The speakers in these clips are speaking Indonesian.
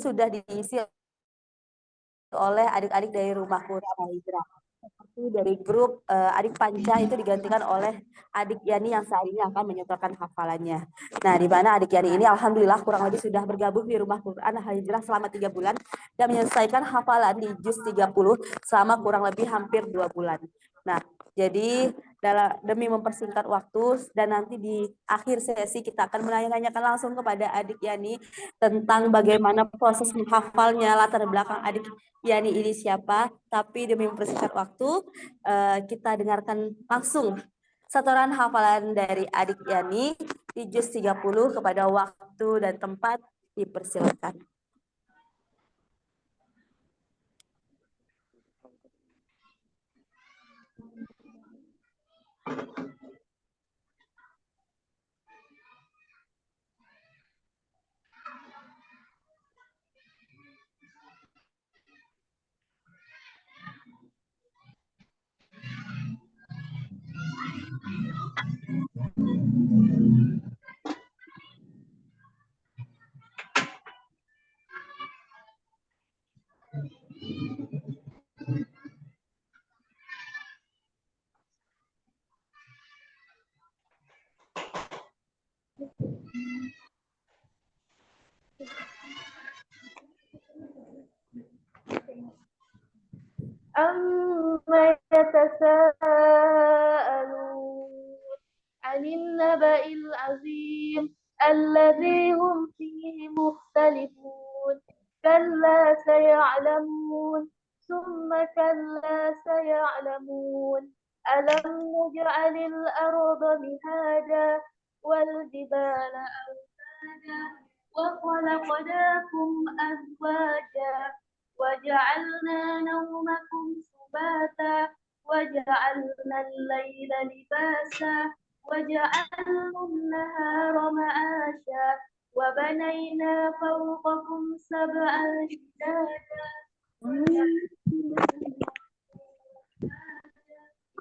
sudah diisi oleh adik-adik dari Rumah Quran Hijrah. Seperti dari grup adik Panca itu digantikan oleh adik Yani yang saat ini akan menyetorkan hafalannya. Nah, di mana adik Yani ini alhamdulillah kurang lebih sudah bergabung di Rumah Quran Hijrah selama 3 bulan dan menyelesaikan hafalan di juz 30 selama kurang lebih hampir 2 bulan. Nah, jadi demi mempersingkat waktu dan nanti di akhir sesi kita akan menanyakan langsung kepada adik Yani tentang bagaimana proses menghafalnya, latar belakang adik Yani ini siapa. Tapi demi mempersingkat waktu, kita dengarkan langsung setoran hafalan dari adik Yani di juz 30 kepada waktu dan tempat dipersilakan. أما يتساءلون عن النبأ العظيم الذي هم فيه مختلفون كلا سيعلمون ثم كلا سيعلمون ألم نجعل الأرض مهادا والجبال أوتادا وخلقناكم أزواجا وجعلنا نومكم سباتا وجعلنا الليل لباسا وجعلنا النهار معاشا وبنينا فوقكم سبعا شدادا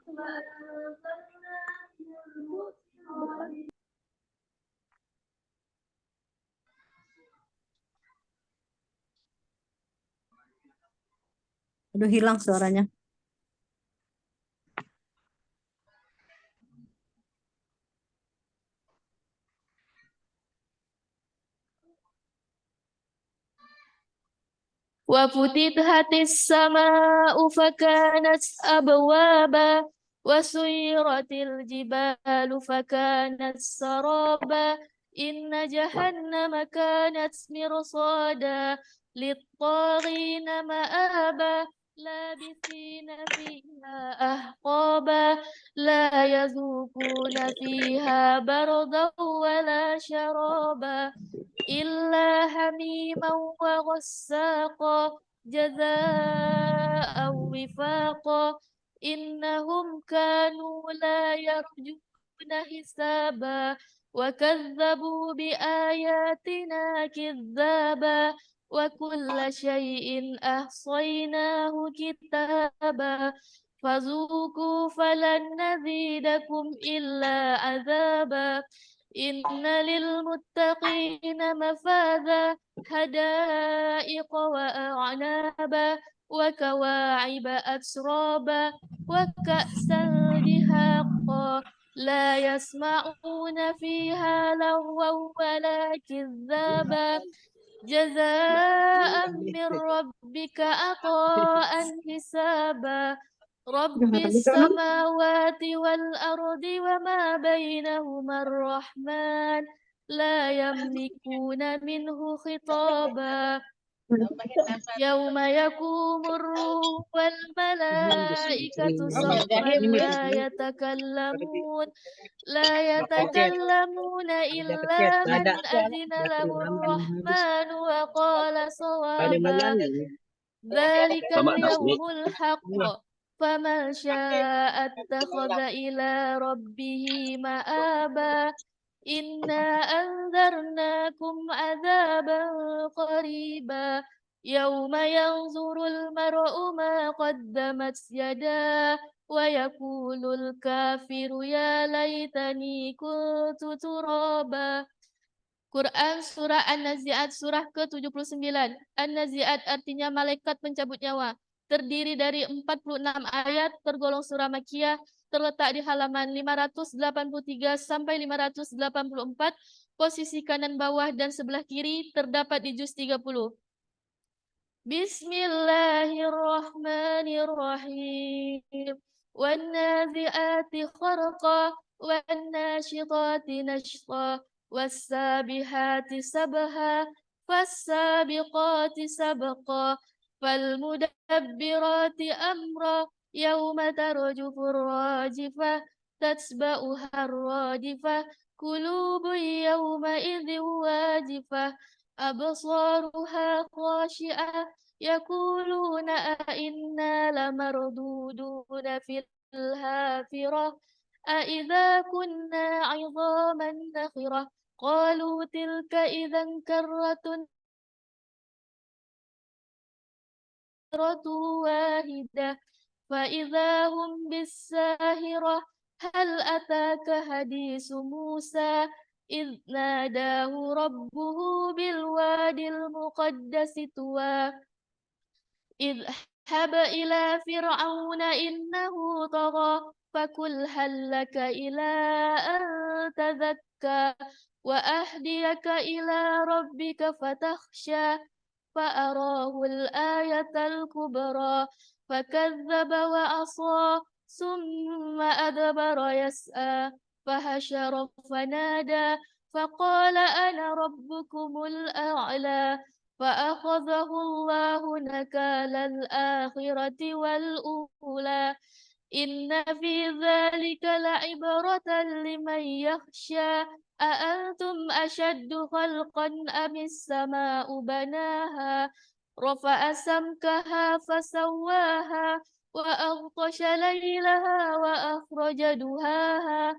وأنزلنا من المعصرات Aduh, hilang suaranya. وفتحت السماء فكانت أبوابا وسيرت الجبال فكانت سرابا إن جهنم كانت مرصادا للطاغين مآبا لابثين فيها أحقابا لا يذوقون فيها بردا ولا شرابا إلا حميما وغساقا جزاء وفاقا إنهم كانوا لا يرجون حسابا وكذبوا بآياتنا كذابا وكل شيء أحصيناه كتابا فذوقوا فلن نزيدكم إلا عذابا إن للمتقين مفازا حدائق وأعنابا وكواعب أترابا وكأسا دهاقا لا يسمعون فيها لغوا ولا كذابا جزاء من ربك عطاء حسابا رب السماوات والأرض وما بينهما الرحمن لا يملكون منه خطابا يوم يقوم الروح والملائكة صفا لا يتكلمون إلا من أذن له الرحمن وقال صوابا ذلك اليوم الحق فمن شاء اتخذ إلى ربه مآبا إنا أنذرناكم عذابا قريبا يوم ينظر المرء ما قدمت يداه ويقول الكافر يا ليتني كنت ترابا Quran Surah An-Nazi'at Surah ke-79. An-Nazi'at artinya malaikat pencabut nyawa. Terdiri dari 46 ayat, tergolong surah Makkiyah, terletak di halaman 583 sampai 584, posisi kanan bawah dan sebelah kiri, terdapat di juz 30. Bismillahirrahmanirrahim. Wan-nazi'ati kharqa, wan-nashitati nashta, was-sabihati sabha, fas-sabiqati sabqa, fal-mudabbirati amra, yawma tarjufur rajifah, tatsba'uha ar-radifah, qulubun yawma idzin wajifah, absaruha khashi'ah, يقولون أئنا لمردودون في الحافرة أئذا كنا عظاما نخرة قالوا تلك إذا كرة واحدة فإذا هم بالساهرة هل أتاك حديث موسى إذ ناداه ربه بالوادي المقدس طوى اذهب إلى فرعون إنه طغى فقل هل لك إلى أن تزكى وأهديك إلى ربك فتخشى فأراه الآية الكبرى فكذب وعصى ثم أدبر يسعى فحشر فنادى فقال أنا ربكم الأعلى فأخذه الله نكال الآخرة والأولى إن في ذلك لعبرة لمن يخشى أأنتم أشد خلقا أم السماء بناها رفع سمكها فسواها وأغطش ليلها وأخرج دهاها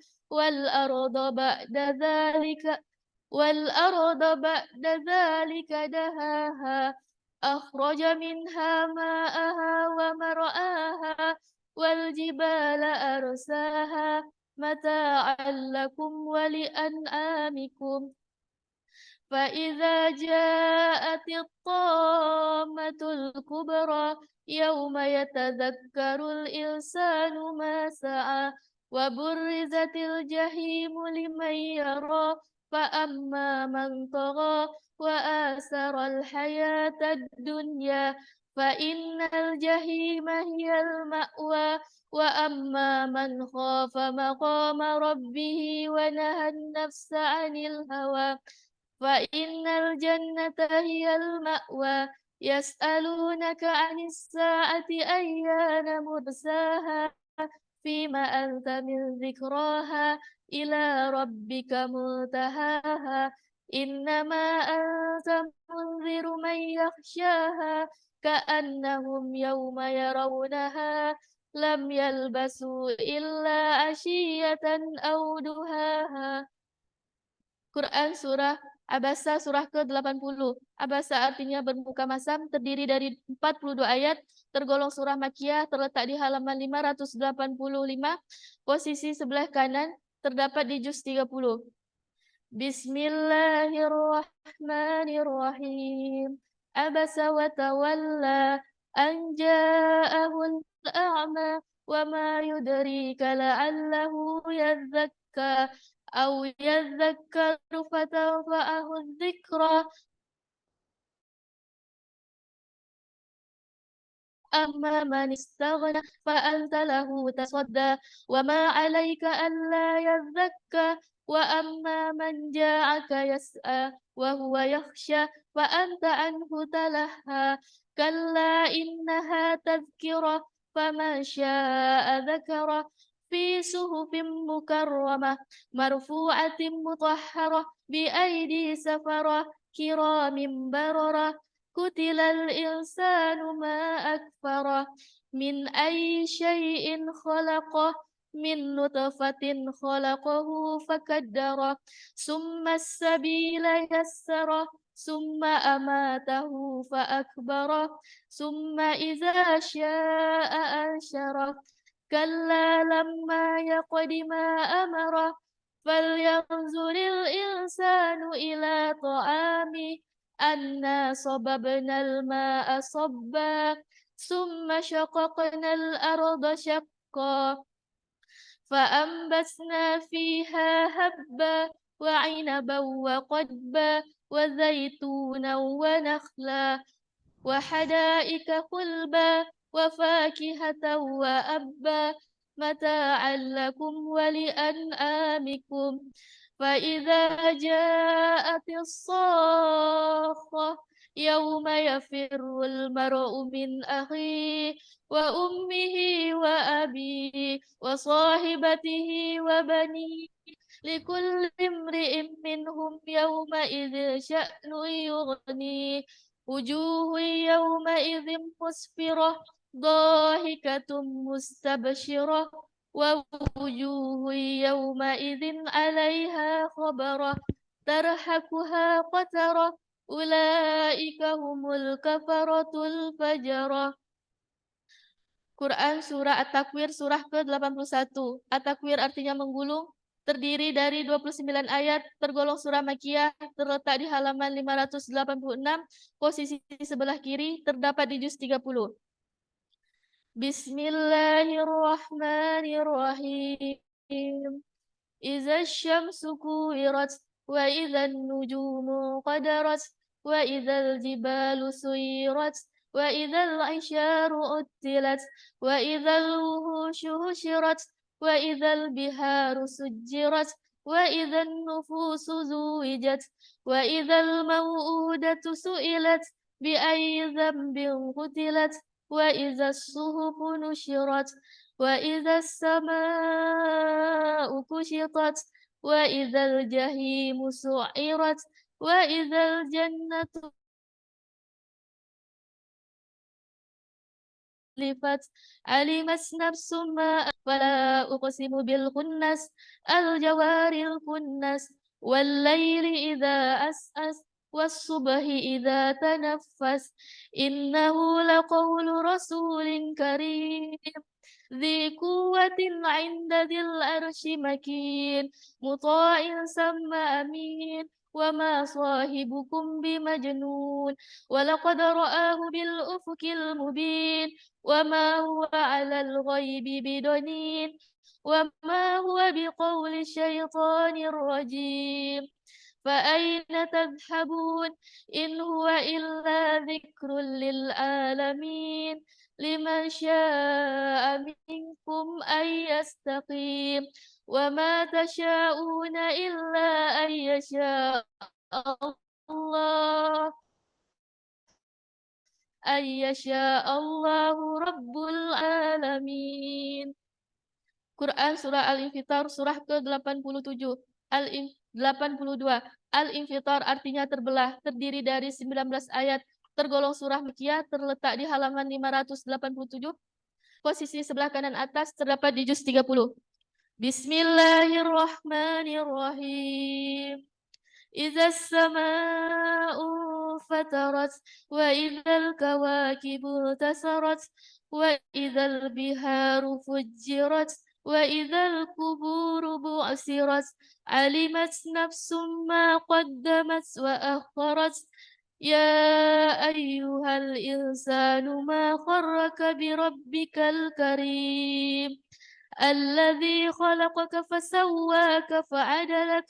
والأرض بعد ذلك دهاها أخرج منها ماءها ومرعاها والجبال أرساها متاعا لكم ولأنعامكم فإذا جاءت الطامة الكبرى يوم يتذكر الإنسان ما سعى وبرزت الجحيم لمن يرى فأما من طغى وآثر الحياة الدنيا فإن الجحيم هي المأوى وأما من خاف مقام ربه ونهى النفس عن الهوى فإن الجنة هي المأوى يسألونك عن الساعة أيان مرساها فيما أنت من ذكراها إلى ربك منتهاها إنما أنت منذر من يخشاها كأنهم يوم يرونها لم يلبسوا إلا عشية أو ضحاها. Quran Surah Abasa Surah ke-80. Abasa artinya bermuka masam, terdiri dari 42 ayat, tergolong surah Makkiyah, terletak di halaman 585, posisi sebelah kanan, terdapat di juz 30. Bismillahirrahmanirrahim. Abasa wa tawalla an ja'ahul a'ma wa ma yudrika la'allahu yazzakka أو يذكر فتنفعه الذكرى أما من استغنى فأنت له تصدى وما عليك ألا يزكى وأما من جاءك يسعى وهو يخشى فأنت عنه تلهى كلا إنها تذكرة فمن شاء ذكره في صحف مكرمة مرفوعة مطهرة بأيدي سفرة كرام بررة قتل الإنسان ما أكفره من أي شيء خلقه من نطفة خلقه فقدره ثم السبيل يسره ثم أماته فأكبره ثم إذا شاء أنشره كلا لما يقض ما أمره فلينظر الإنسان إلى طعامه أنا صببنا الماء صبا ثم شققنا الأرض شقا فأنبتنا فيها هبا وعنبا وقدبا وزيتونا ونخلا وحدائق غلبا وفاكهة وأبا متاعا لكم ولأنعامكم فإذا جاءت الصاخة يوم يفر المرء من أخيه وأمه وأبيه وصاحبته وبنيه لكل امرئ منهم يومئذ شأن يغنيه وجوه يومئذ مسفرة ضاحكة مستبشرة ووجوه يومئذ عليها خبرة ترهقها قترة أولئك هم الكفرة الفجرة. Quran Surah At-Takwir Surah ke-81. At-Takwir artinya menggulung, terdiri dari 29 ayat, tergolong surah Makkiyah, terletak di halaman 586, posisi sebelah kiri, terdapat di juz 30. Bismillahirrahmanirrahim. Iza syamsu kuwirat, wa idza nujumu qadarat, wa idzal jibalu suyirat, wa idzal isyaru uttilat, wa idzal wuhushu husyirat, wa idzal biharu sujjirat, wa idzan nufusu zuwijat, wa idzal mau'udatu su'ilat, bi ayyi dzambin qutilat, wa idzas suhufu nusyirat, wa idzas samaa'u kushitat, wa idzal jahimu su'irat, wa idzal jannatu lifat alimat nafsum ma fala uqsimu bil khunnas al jawaril kunnas wal laili idza as'as was subhi idza tanaffas innahu laqawlu rasulin karim ذي قوة عند ذي العرش مكين مطاع ثم أمين وما صاحبكم بمجنون ولقد رآه بالأفق المبين وما هو على الغيب بدنين وما هو بقول الشيطان الرجيم فأين تذهبون إن هو إلا ذكر للعالمين لمن شاء منكم أن يستقيم وما تشاءون إلا أن يشاء الله Rabbul Alamin. Quran Surah Al-Infitar Surah ke-87 Al-82 Al-Infitar artinya terbelah, terdiri dari 19 ayat, tergolong surah Makkiyah, terletak di halaman 587, posisi sebelah kanan atas, terdapat di juz 30. Bismillahirrahmanirrahim. Idza as-samaa'u fatarat wa idzal kawakibu tasarat wa idzal biharu fujjirat wa idzal kuburu bu'sirat alimat nafsum ma qaddamat wa akharat ya ayyuhal insanu ma kharraka bi rabbikal karim alladzi khalaqaka fasawwaka fa'adalak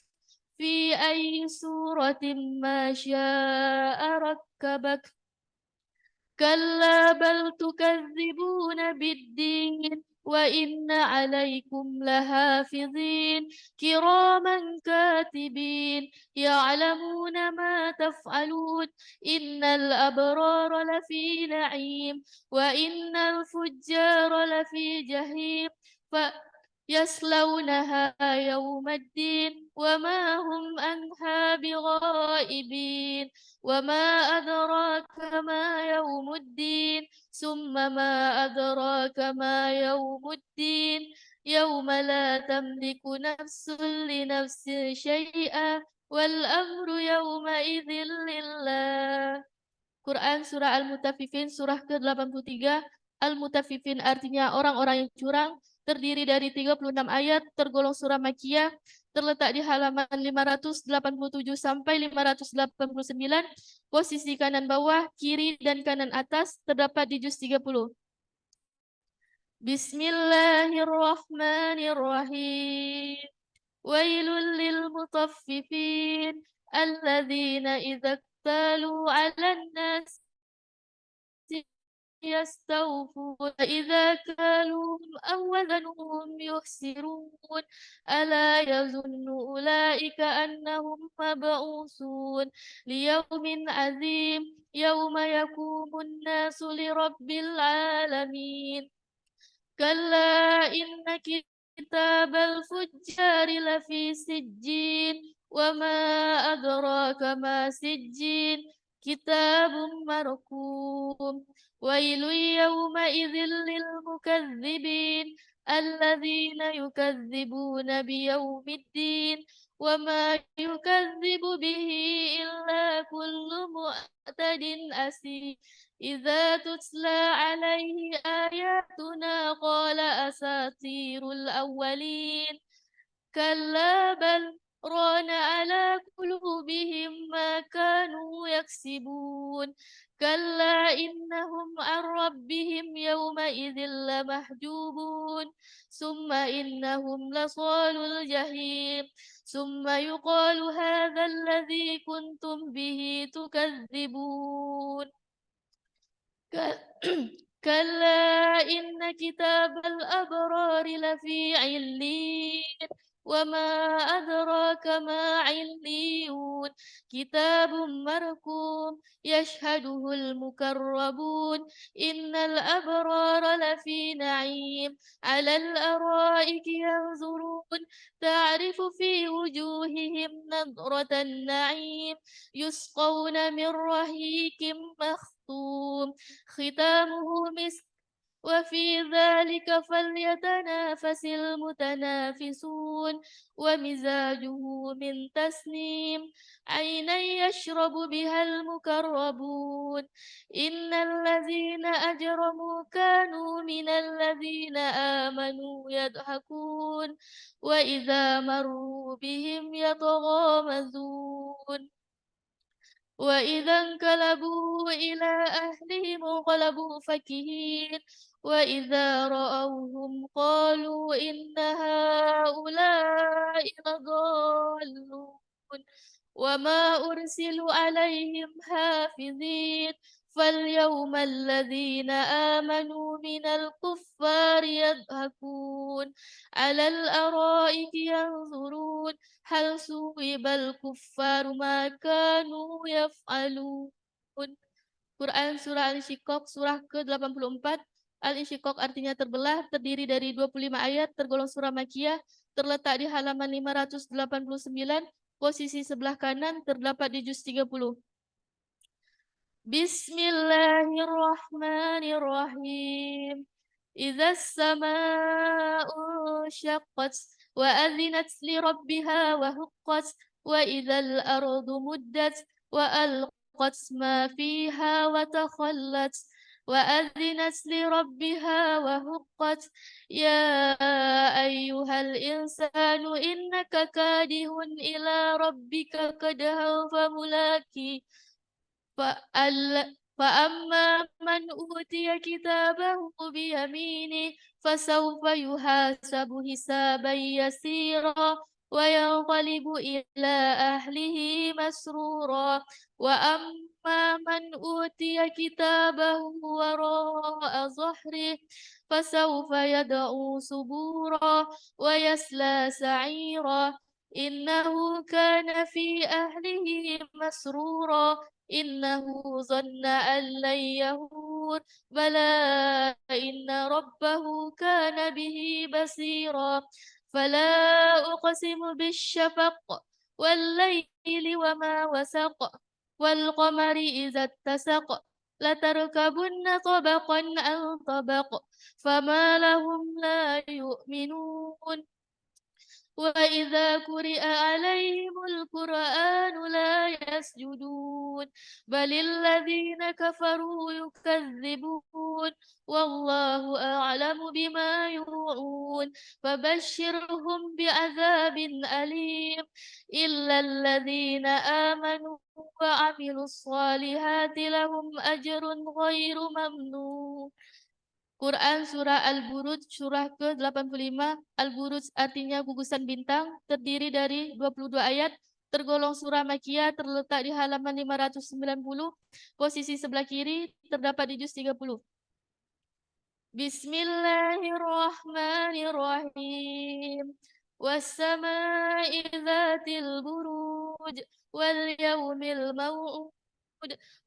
في أي سورة ما شاء ركبك كلا بل تكذبون بالدين وإن عليكم لحافظين كراما كاتبين يعلمون ما تفعلون إن الأبرار لفي نعيم وإن الفجار لفي جحيم يصلونها يوم الدين وما هم عنها بغائبين وما أدراك ما يوم الدين ثم ما أدراك ما يوم الدين يوم لا تملك نفس لنفس شيئا والأمر يومئذ لله. Quran Surah Al-Mutaffifin Surah ke-83. Al-Mutaffifin artinya orang-orang yang curang, terdiri dari 36 ayat, tergolong surah Makkiyah, terletak di halaman 587 sampai 589, posisi kanan bawah, kiri dan kanan atas, terdapat di juz 30. Bismillahirrahmanirrahim. Wailul lil mutaffifin alladzina idza iktalu 'alan nas يستوفون إذا كالوهم أو وزنهم يخسرون ألا يظن أولئك أنهم مبعوثون ليوم عظيم يوم يقوم الناس لرب العالمين كلا إن كتاب الفجار لفي سجين وما أدراك ما سجين كتاب مرقوم ويل يومئذ للمكذبين الذين يكذبون بيوم الدين وما يكذب به إلا كل معتد أثيم إذا تتلى عليه آياتنا قال أساطير الأولين كلا بل ران على قلوبهم ما كانوا يكسبون كلا إنهم عن ربهم يومئذ لمحجوبون ثم إنهم لصال الجحيم ثم يقال هذا الذي كنتم به تكذبون كلا إن كتاب الأبرار لفي عليين وما أدراك ما عليون كتاب مرقوم يشهده المقربون إن الأبرار لفي نعيم على الأرائك ينظرون تعرف في وجوههم نضرة النعيم يسقون من رحيق مختوم ختامه مسك وفي ذلك فليتنافس المتنافسون ومزاجه من تسنيم عينا يشرب بها المقربون إن الذين أجرموا كانوا من الذين آمنوا يضحكون وإذا مروا بهم يتغامزون وإذا انقلبوا إلى أهلهم انقلبوا فكهين وإذا رأوهم قالوا إن هؤلاء لضالون وما أرسلوا عليهم حافظين فاليوم الذين آمنوا من الكفار يضحكون على الأرائك ينظرون هل ثوب الكفار ما كانوا يفعلun. Quran Surah Al-Insyiqaq Surah ke-84. Al-Insyiqaq artinya terbelah, terdiri dari 25 ayat, tergolong surah Makkiyah, terletak di halaman 589, posisi sebelah kanan, terdapat di juz 30. Bismillahirrahmanirrahim. إذا السماء انشقت وأذنت لربها وهقت وإذا الأرض مدت وألقت ما فيها وتخلت وأذنت لربها وهقت يا أيها الإنسان إنك كادح إلى ربك كدحا فملاقيه فأما من أوتي كتابه بيمينه فسوف يحاسب حسابا يسيرا وينقلب إلى أهله مسرورا وأما من أوتي كتابه وراء ظهره فسوف يدعو سبورا ويصلى سعيرا إنه كان في أهله مسرورا إنه ظن أن لن يهور بلى إن ربه كان به بصيرا فلا أقسم بالشفق والليل وما وسق والقمر إذا اتسق لتركبن طبقا عن طبق فما لهم لا يؤمنون وإذا قرئ عليهم القرآن لا يسجدون بل الذين كفروا يكذبون والله أعلم بما يوعون فبشرهم بعذاب أليم إلا الذين آمنوا وعملوا الصالحات لهم أجر غير ممنون. Quran Surah Al-Buruj Surah ke-85. Al-Buruj artinya gugusan bintang, terdiri dari 22 ayat, tergolong surah Makkiyah, terletak di halaman 590, posisi sebelah kiri, terdapat di juz 30. Bismillahirrahmanirrahim. Wassama'i dzatil buruj wal yaumil maw'ud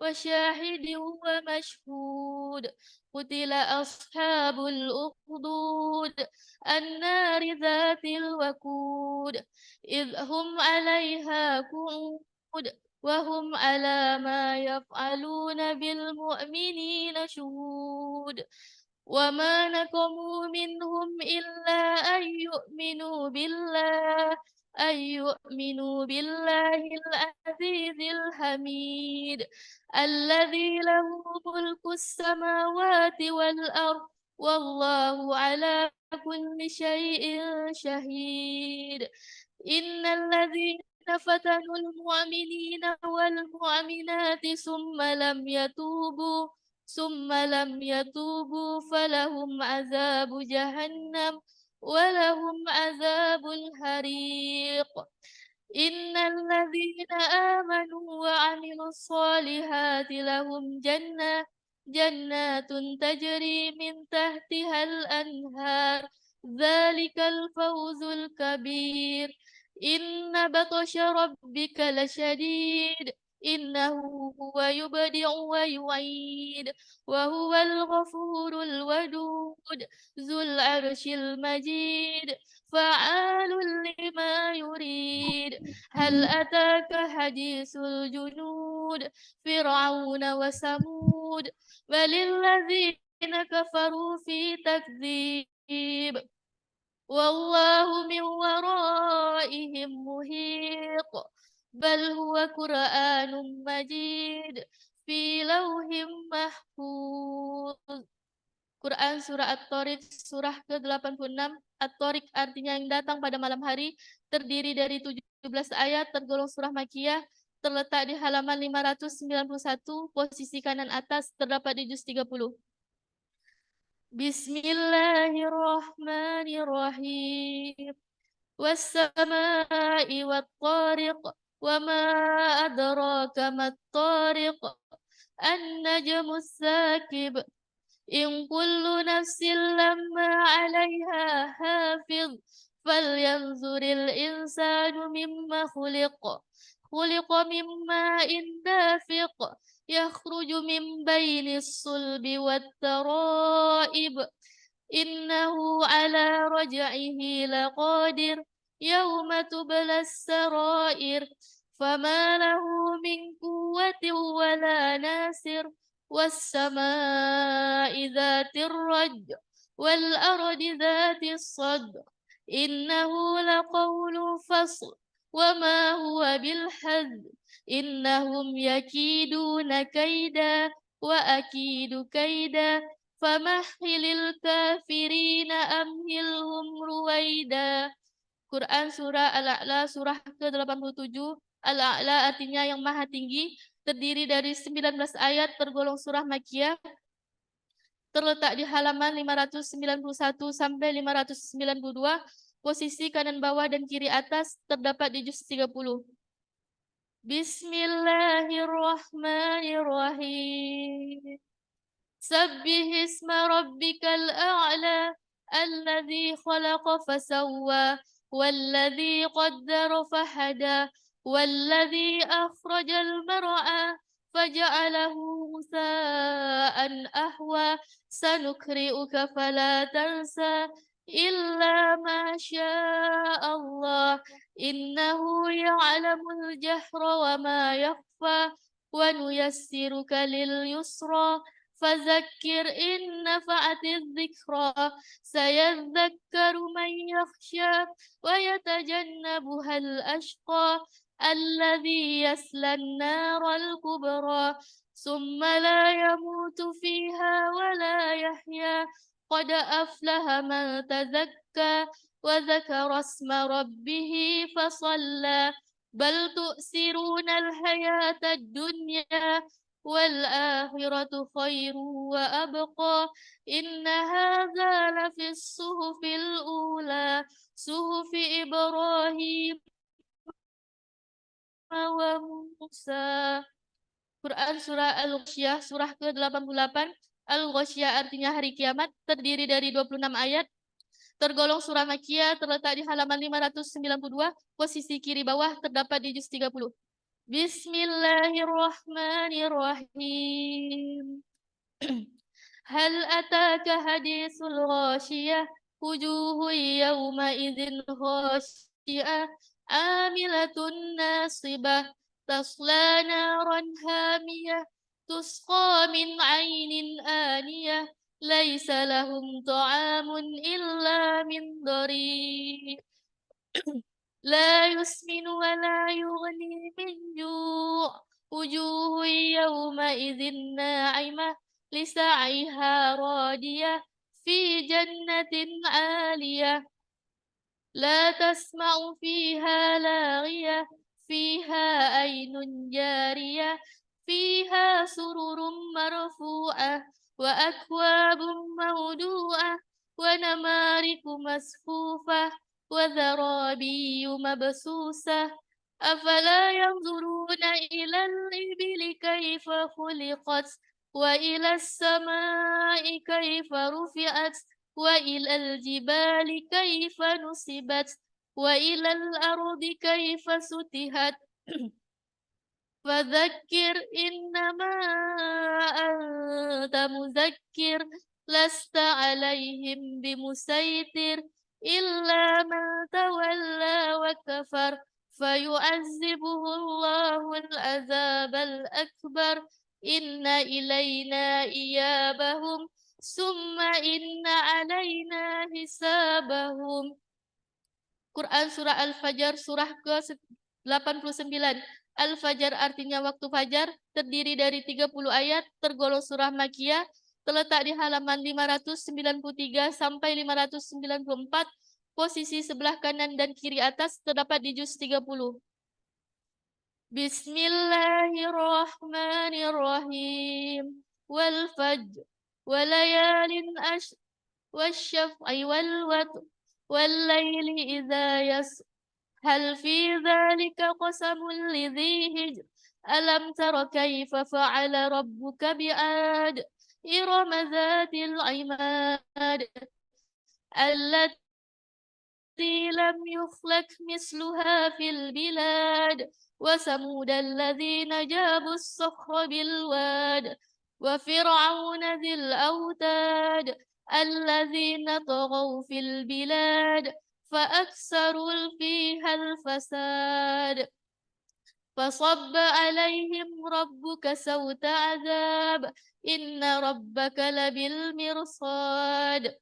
وشاهد ومشهود قتل أصحاب الأخدود النار ذات الوقود إذ هم عليها قعود وهم على ما يفعلون بالمؤمنين شهود وما نقموا منهم إلا أن يؤمنوا بالله العزيز الحميد الذي له ملك السماوات والأرض والله على كل شيء شهيد إن الذين فتنوا المؤمنين والمؤمنات ثم لم يتوبوا فلهم عذاب جهنم ولهم عذاب الحريق إن الذين آمنوا وعملوا الصالحات لهم جنات تجري من تحتها الأنهار ذلك الفوز الكبير إن بطش ربك لشديد إنه هو يبدع ويعيد وهو الغفور الودود ذو العرش المجيد فعال لما يريد هل أتاك حديث الجنود فرعون وثمود بل الذين كفروا في تكذيب والله من ورائهم محيط بل هو قرآن مجيد في لوح محفوظ. Quran Surah At-Tariq Surah ke-86. At-Tariq artinya yang datang pada malam hari, terdiri dari 17 ayat, tergolong surah Makkiyah, terletak di halaman 591, posisi kanan atas, terdapat di juz 30. Bismillahirrahmanirrahim. Wassama'i wat-tariq wama adraka mat-tariq an-najmus sakib in kullu nafsin lamma 'alaiha hafiz falyanzuril insanu mimma khuliqa mimma dafiq yakhruju min bainis sulbi wat-tara'ib innahu ala raj'ihi laqadir yawma tublas sarair fama lahu min quwwatin wala nasir wassama'i dhatir raj'i wal ardi dhatis sadr innahu laqawlu fasl wama huwa bil hazl innahum yakiduna kaida wa akidu kaida famahilil kafirina amhilhum ruwaida. Quran Surah Al-A'la Surah ke-87. Al-A'la artinya yang maha tinggi, terdiri dari 19 ayat, tergolong surah Makkiyah, terletak di halaman 591 sampai 592, posisi kanan bawah dan kiri atas, terdapat di juz 30. Bismillahirrahmanirrahim. سبح اسم ربك الأعلى الذي خلق فسوى والذي قدر فهدى والذي أخرج المرعى فجعله غثاء أحوى سنقرئك فلا تنسى إلا ما شاء الله إنه يعلم الجهر وما يخفى ونيسرك لليسرى فذكر إن نفعت الذكرى سيذكر من يخشى ويتجنبها الأشقى الذي يصلى النار الكبرى ثم لا يموت فيها ولا يحيا قد أفلح من تزكى وذكر اسم ربه فصلى بل تؤثرون الحياة الدنيا والآخرة خير وأبقى إن هذا لفي الصحف الأولى صحف إبراهيم وموسى. Quran Surah Al-Ghasyiyah Surah ke-88. Al-Ghasyiyah artinya hari kiamat, terdiri dari 26 ayat, tergolong surah Makkiyah, terletak di halaman 592, posisi kiri bawah, terdapat di juz 30. Bismillahirrahmanirrahim. Hal ataka hadisul ghashiyah wujuhu yawma idzin khashiyah amilatun nasibah tasla naran hamiyah tusqa min ainin aniyah laisa lahum ta'amun illa min dari la yusminu wa la yughni min ju' wujuhu yawma idzin na'imah لسعيها راضية في جنة عالية لا تسمع فيها لاغية فيها عين جارية فيها سرر مرفوعة وأكواب موضوعة ونمارق مصفوفة وزرابي مبثوثة أفلا ينظرون إلى الإبل كيف خلقت وإلى السماء كيف رفعت وإلى الجبال كيف نصبت وإلى الأرض كيف سطحت فذكر إنما أنت مذكر لست عليهم بمسيطر إلا من تولى وكفر فيعذبه الله العذاب الأكبر إن إلينا إيابهم ثم إن علينا حسابهم. Quran Surah Al-Fajr Surah ke-89. Al-Fajr artinya waktu fajar, terdiri dari 30 ayat, tergolong surah Makkiyah, terletak di halaman 593 sampai 594, posisi sebelah kanan dan kiri atas, terdapat di juz 30. Bismillahirrahmanirrahim. Wal fajr walayalin wasyaf'i wal watr wal laili idza yas hal fi dzalika qasamul lidhi hijr alam tara kaifa fa'ala rabbuka bi'ad irama dzatil imad allati لم يخلق مثلها في البلاد وثمود الذين جابوا الصخر بالواد وفرعون ذي الأوتاد الذين طغوا في البلاد فأكثروا فيها الفساد فصب عليهم ربك سوط عذاب إن ربك لبالمرصاد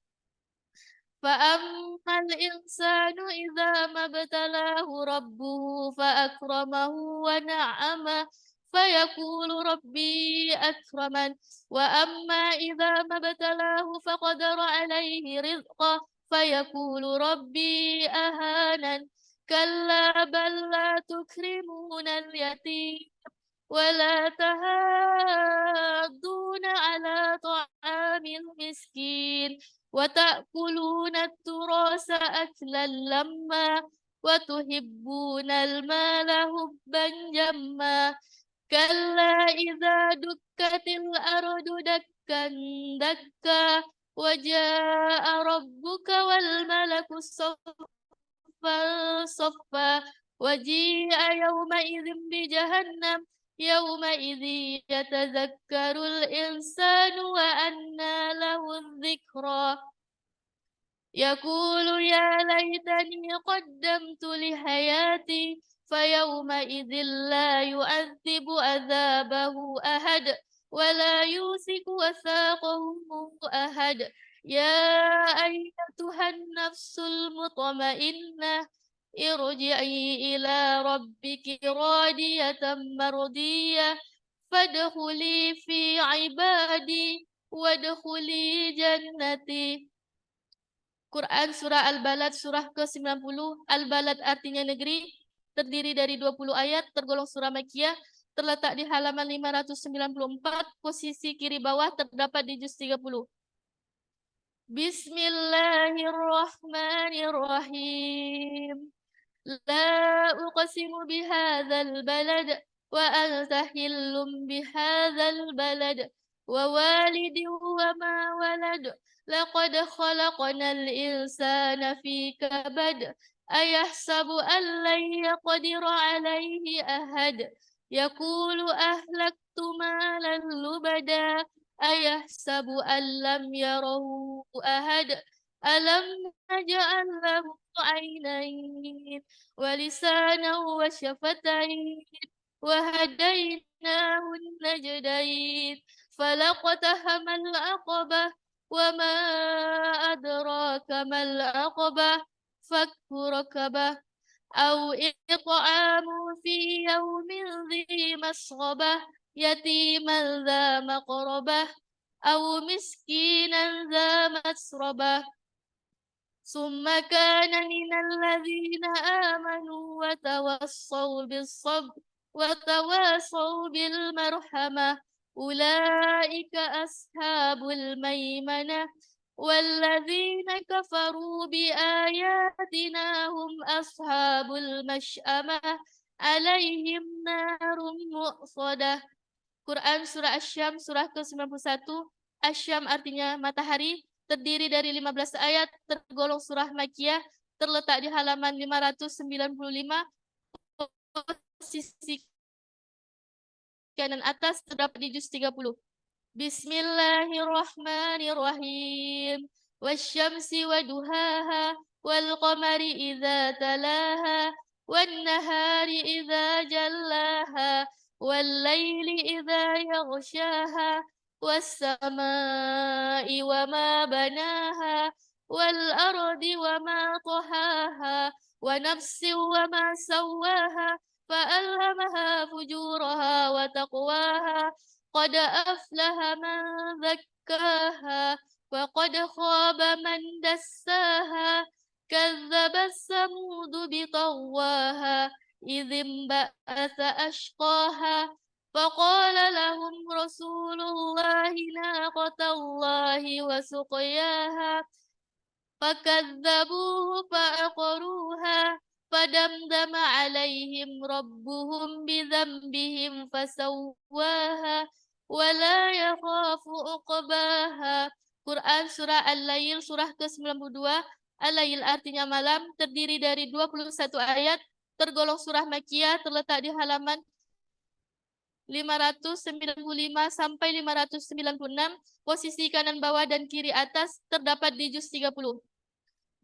فأما الإنسان إذا ما ابتلاه ربه فأكرمه ونعمه فيقول ربي أكرمن وأما إذا ما ابتلاه فقدر عليه رزقه فيقول ربي أهانن كلا بل لا تكرمون اليتيم ولا تحاضون على طعام المسكين وتأكلون التراث أكلا لما وتحبون المال حبا جما كلا إذا دكت الأرض دكا دكا وجاء ربك والملك صفا صفا وجيء يومئذ بجهنم يومئذ يتذكر الإنسان وأنى له الذكرى يقول يا ليتني قدمت لحياتي فيومئذ لا يعذب عذابه أحد ولا يوثق وثاقه أحد. يا أيتها النفس المطمئنة ارجعي إلى ربك راضية مرضية فادخلي في عبادي وادخلي جنتي. Quran Surah Al-Balad Surah ke-90. Al-Balad artinya negeri, terdiri dari 20 ayat, tergolong surah Makkiyah, terletak di halaman 594, posisi kiri bawah, terdapat di juz 30. Bismillahirrahmanirrahim. لا أقسم بهذا البلد وأنت حل بهذا البلد ووالد وما ولد لقد خلقنا الإنسان في كبد أيحسب أن لن يقدر عليه أحد يقول أهلكت مالا لبدا أيحسب أن لم يره أحد ألم نجعل له عينين ولسانا وشفتين وهديناه النجدين فلاقتحم العقبة وما أدراك ما العقبة فك ركبة أو إطعام في يوم ذي مسغبة يتيما ذا مقربة أو مسكينا ذا مسربة ثم كان من الذين آمنوا وتواصوا بالصبر وتواصوا بالمرحمة أولئك أصحاب الميمنة والذين كفروا بآياتنا هم أصحاب المشأمة عليهم نار مؤصدة. Quran Surah Asy-Syams Surah ke-91. Asy-Syams artinya matahari, terdiri dari 15 ayat, tergolong surah Makkiyah, terletak di halaman 595, posisi kanan atas, terdapat di juz 30. Bismillahirrahmanirrahim. Wasyamsi wa duhaha wal qamari idza talaha wan nahari idza jallaha wal laili idza yaghshaha was samai wa ma banaha wal ardi wa ma tahaha wa nafsin wa ma sawaha fa alhamaha fujuraha wa taqwaha قد أفلح من زكاها وقد خاب من دساها كذب الثمود بطغواها إذ انبعث أشقاها فقال لهم رسول الله ناقة الله وسقياها فكذبوه فعقروها فدمدم عليهم ربهم بذنبهم فسواها ولا يخاف عقباها. Quran Surah Al-Lail Surah ke-92. Al-Lail artinya malam, terdiri dari 21 ayat, tergolong surah Makkiyah, terletak di halaman 595 sampai 596, posisi kanan bawah dan kiri atas, terdapat di juz 30.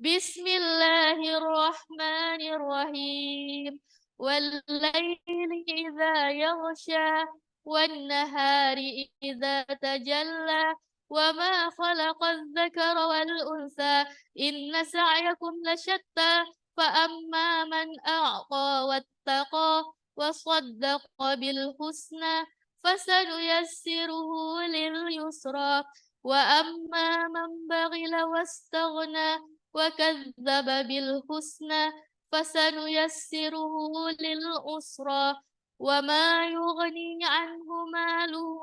Bismillahirrahmanirrahim. Wal-laili idza yaghsha wan-nahari idza tajalla wa ma khalaqadz-dzakara wal-untha inna sa'yakum lasyatta fa amma man a'ta wattaqa wa saddaqa bil husna fasanuyassiruhu lil yusra wa amma man baghila wastaghna وكذب بالحسنى فسنيسره للعسرى وما يغني عنه ماله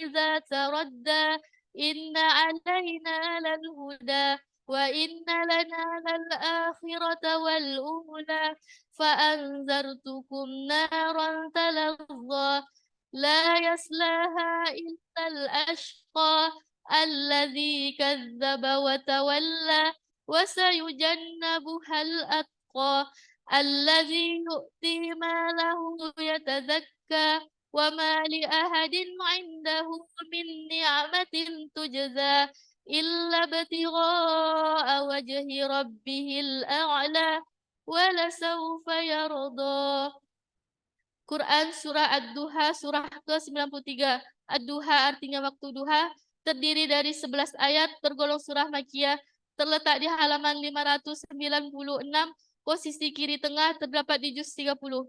إذا تردى إن علينا للهدى وإن لنا للآخرة والأولى فأنذرتكم نارا تلظى لا يصلاها إلا الأشقى الذي كذب وتولى وسيجنبها الأتقى الذي يؤتي ماله يتزكى وما لأحد عنده من نعمة تجزى إلا ابتغاء وجه ربه الأعلى ولسوف يرضى. Quran Surah Ad-Duha Surah ke-93. Ad-duha artinya waktu duha, terdiri dari 11 ayat, tergolong surah Makkiyah, terletak di halaman 596, posisi kiri tengah, terdapat di juz 30.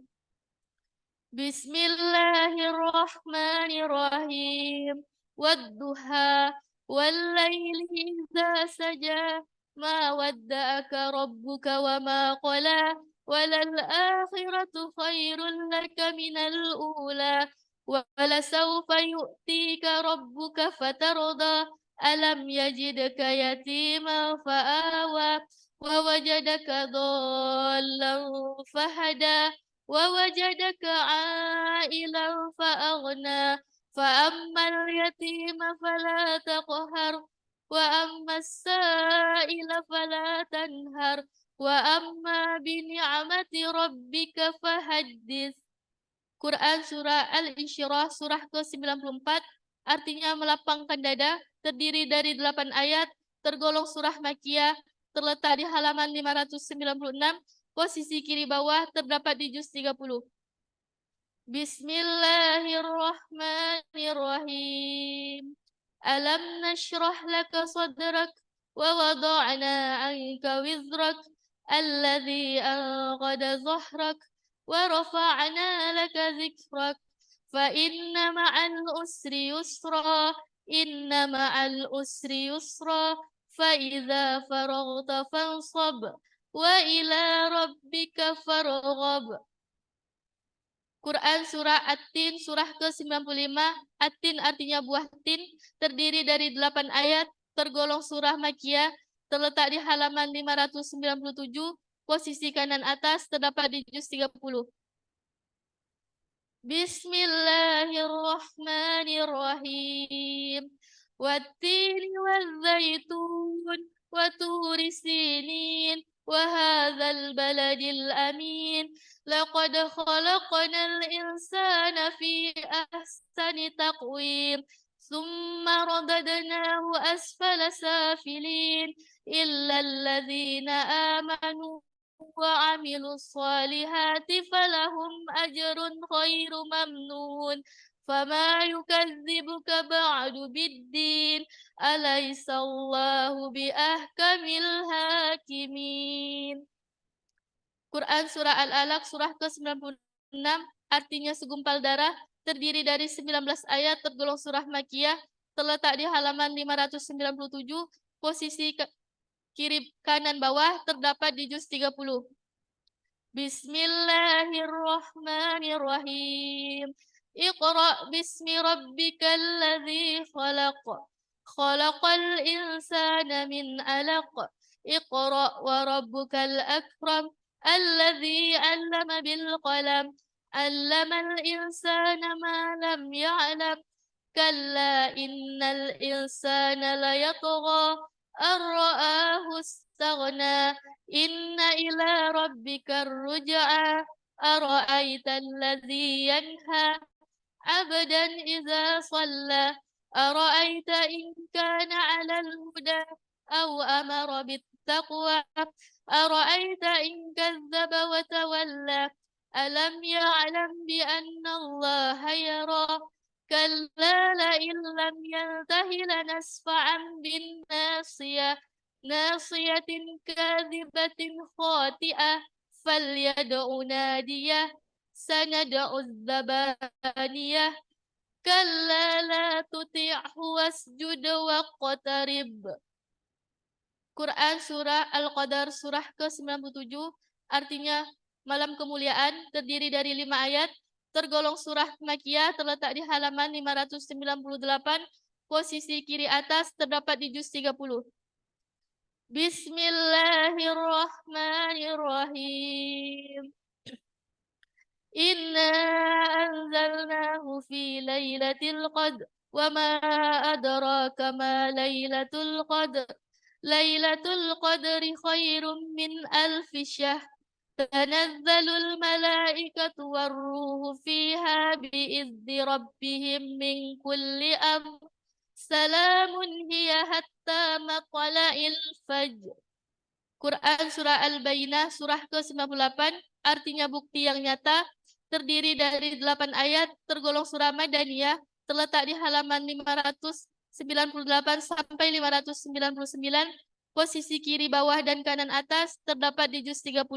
Bismillahirrahmanirrahim. Wadduha wallaili idza saja ma wadda'aka rabbuka wa ma qala walal akhiratu khairul laka minal ula walasawfa yu'tika rabbuka fatarda alam yajidka yatima fa'awa wa wajadaka dhallan fahada ووجدك عائلا فأغنى فأما اليتيم فلا تقهر وأما السائل فلا تنهر وأما بنعمة ربك فحدث. Quran Surah Al-Insyirah Surah ke-94 artinya melapangkan dada, terdiri dari 8 ayat, tergolong surah Makkiyah, terletak di halaman 596, posisi kiri bawah, terdapat di juz 30. Bismillahirrahmanirrahim. Alam nashrah laka sadrak wa wada'na anka wizrak alladhi anqada zahrak wa rafa'na laka zikrak fa inna ma'al usri yusra inna ma'al usri yusra fa idza faraghta fansab wa ila rabbika farghab. Quran Surah At-Tin Surah ke-95. At-Tin artinya buah tin, terdiri dari 8 ayat, tergolong surah Makkiyah, terletak di halaman 597, posisi kanan atas, terdapat di juz 30. Bismillahirrahmanirrahim. Wattini wazzaitun wa turi sinin wa hadzal baladil amin. Laqad khalaqnal insana fi ahsani taqwim. Summa radadnahu asfala safilin illa alladhina amanu وعملوا الصالحات فلهم أجر غير ممنون فما يكذبك بعد بالدين أليس الله بأحكم الحاكمين. Quran Surah Al-Alaq Surah ke-96 artinya segumpal darah, terdiri dari 19 ayat, tergolong surah Makkiyah, terletak di halaman 597, posisi kiri kanan bawah, terdapat di juz 30. Bismillahirrahmanirrahim. Iqra bismi rabbikal ladzi khalaq. Khalaqal insana min 'alaq. Iqra wa rabbukal akram. Alladzi 'allama bil qalam. 'Allamal insana ma lam ya'lam. Kalla innal insana layatgha ar-ra'ahu istaghna. Inna ila rabbika ruj'a ara'aita alladhi yanha 'abdan idza shalla ara'aita in kana 'alal huda aw amara bittaqwa ara'aita in kadzdzaba wa tawalla alam ya'lam bi anna allaha yara kalla la illam yantahi lanasfa'an bin nasiyah nasiyatin kadhibatin khati'ah falyad'u nadiyah sanad'u zabaniyah kalla la tuti'hu wasjud waqtarib. Quran Surah Al-Qadar Surah ke-97 artinya malam kemuliaan, terdiri dari 5 ayat, tergolong surah Makkiyah, terletak di halaman 598, posisi kiri atas, terdapat di juz 30. Bismillahirrahmanirrahim. Inna anzalnahu fi lailatul qadr wa ma adraka ma lailatul qadr. Lailatul qadri khairum min alfi syahr. Tanazzalul malaikatu warruhu fiha bi'izni rabbihim min kulli amr. Salamun hiya hatta matla'il fajr. Quran Surah Al-Bayyinah Surah ke-98 artinya bukti yang nyata, terdiri dari 8 ayat, tergolong surah Madaniyah, terletak di halaman 598 sampai 599. Posisi kiri bawah dan kanan atas terdapat di juz 30.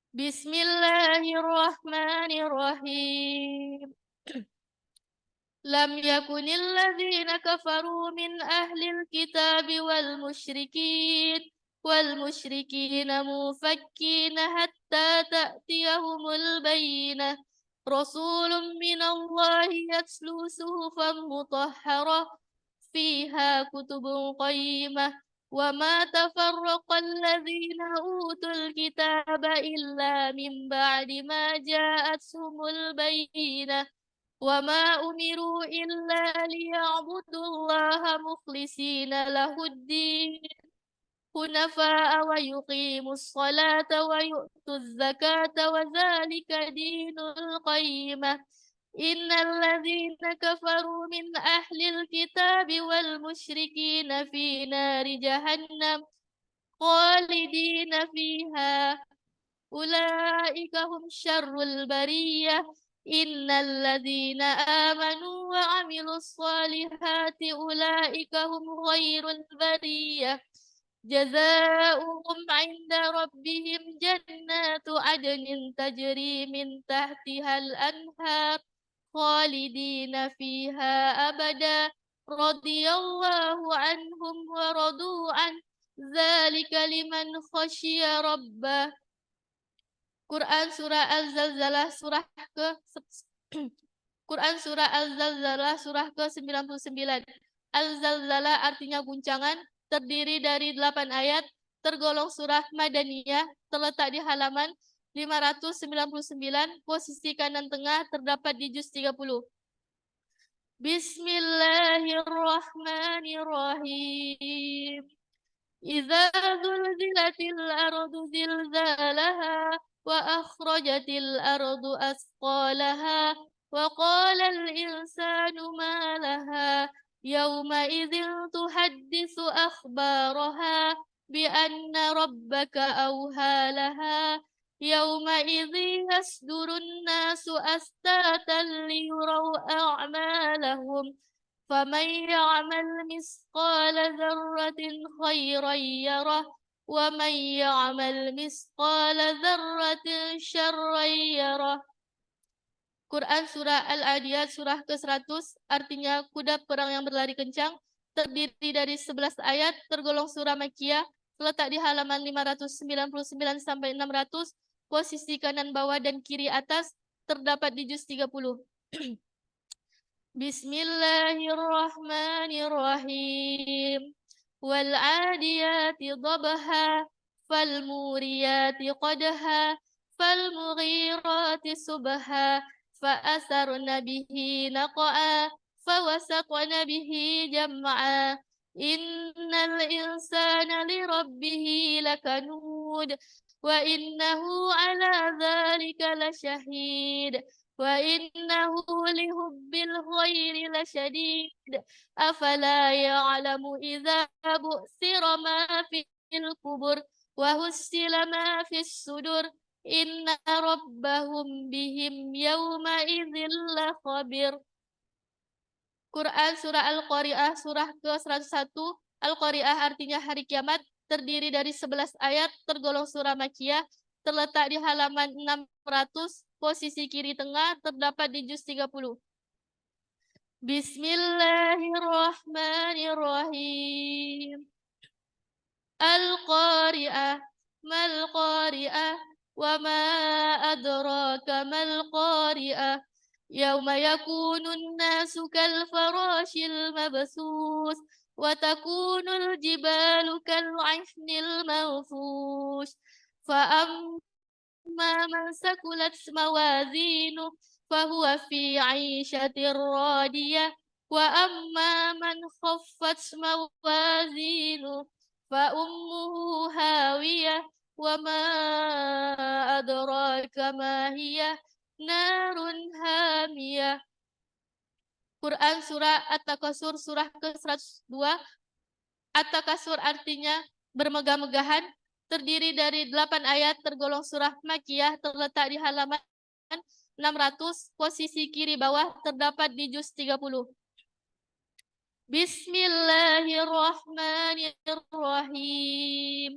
Bismillahirrahmanirrahim. Lam yakunil ladzina kafaru min ahlil kitabi wal musyrikin mufakkina hatta ta'tiyahumul bayyinah. Rasulun minallahi yatslu suhufan mutahharah fiha kutubun qayyimah. Wa ma tafarraqa alladzina utul kitaba illa min ba'di ma ja'athumul bayyinah. وما أمروا إلا ليعبدوا الله مخلصين له الدين حنفاء ويقيموا الصلاة ويؤتوا الزكاة وذلك دين القيمة. إن الذين كفروا من أهل الكتاب والمشركين في نار جهنم خالدين فيها أولئك هم شر البرية. إن الذين آمنوا وعملوا الصالحات أولئك هم خير البرية. جزاؤهم عند ربهم جنات عدن تجري من تحتها الأنهار خالدين فيها أبدا رضي الله عنهم ورضوا عنه ذلك لمن خشي ربه. Quran Surah Al-Zalzalah surah ke Quran Surah Al-Zalzalah surah ke-99. Al-Zalzalah artinya guncangan, terdiri dari 8 ayat, tergolong surah Madaniyah, terletak di halaman 599, posisi kanan tengah terdapat di juz 30. Bismillahirrahmanirrahim. Idza zulzilatil ardu zilzalaha وأخرجت الأرض أثقالها وقال الإنسان ما لها يومئذ تحدث أخبارها بأن ربك أوحى لها يومئذ يصدر الناس أشتاتا ليروا أعمالهم فمن يعمل مثقال ذرة خيرا يره وَمَنْ يَعْمَلْ مِثْقَالَ ذَرَّةٍ شَرًّا يَرَهُ. Quran Surah Al-Adiyat surah ke-100 artinya kuda perang yang berlari kencang, terdiri dari 11 ayat, tergolong surah Makkiyah, terletak di halaman 599 sampai 600, posisi kanan bawah dan kiri atas terdapat di juz 30. Bismillahirrahmanirrahim. والعاديات ضبحا فالموريات قدحا فالمغيرات صبحا فأثرن به نقعا فوسطن به جمعا إن الإنسان لربه لكنود وإنه على ذلك لشهيد وإنه لحب الخير لشديد أفلا يعلم إذا بؤثر ما في القبور وحصل ما في الصدور إن ربهم بهم يومئذ لخبير. Quran Surah Al-Qari'ah surah ke-101. Al-Qari'ah artinya hari kiamat, terdiri dari 11 ayat, tergolong surah Makkiyah, terletak di halaman 600, posisi kiri tengah terdapat di juz 30. Bismillahirrahmanirrahim. Al-Qari'ah mal Qari'ah wa ma adraka mal Qari'ah. Yauma yakunun nasu kal farashil mabsus wa takunul jibalu kal 'ahnil manfush fa man sakulat mawazinu fahuwa fi 'ishatir radiyah wa amma man khaffat mawazinu fa ummuhu hawiyah wa ma adraka ma hiya narun hamiyah. Quran Surah At-Takasur surah ke-102. At-Takasur artinya bermegah-megahan, terdiri dari 8 ayat, tergolong surah Makkiyah, terletak di halaman 600, posisi kiri bawah terdapat di juz 30. Bismillahirrahmanirrahim.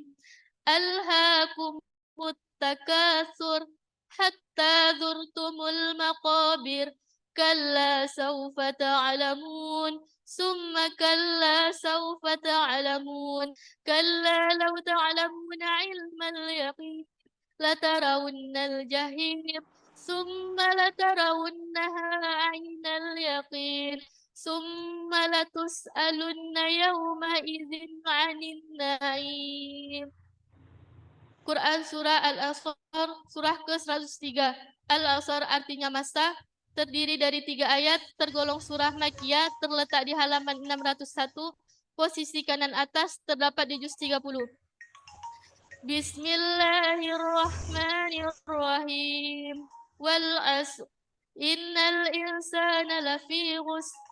Alhaakumut takatsur hatta zurtumul maqabir. Kalla sawfa ta'lamun. Summa kalla sawfa ta'lamun. Kalla law ta'lamuna ilmal yaqin. Latarawunnal jahim. Summa latarawunnaha ainal yaqin. Summa latus'alunna yawma idzin 'anil na'im. Quran Surah Al-Asr, surah ke-103. Al-Asr artinya masa, terdiri dari 3 ayat, tergolong surah Makkiyah, terletak di halaman 601, posisi kanan atas, terdapat di juz 30. Bismillahirrahmanirrahim. Wal 'asr. Innal insana lafi khusr.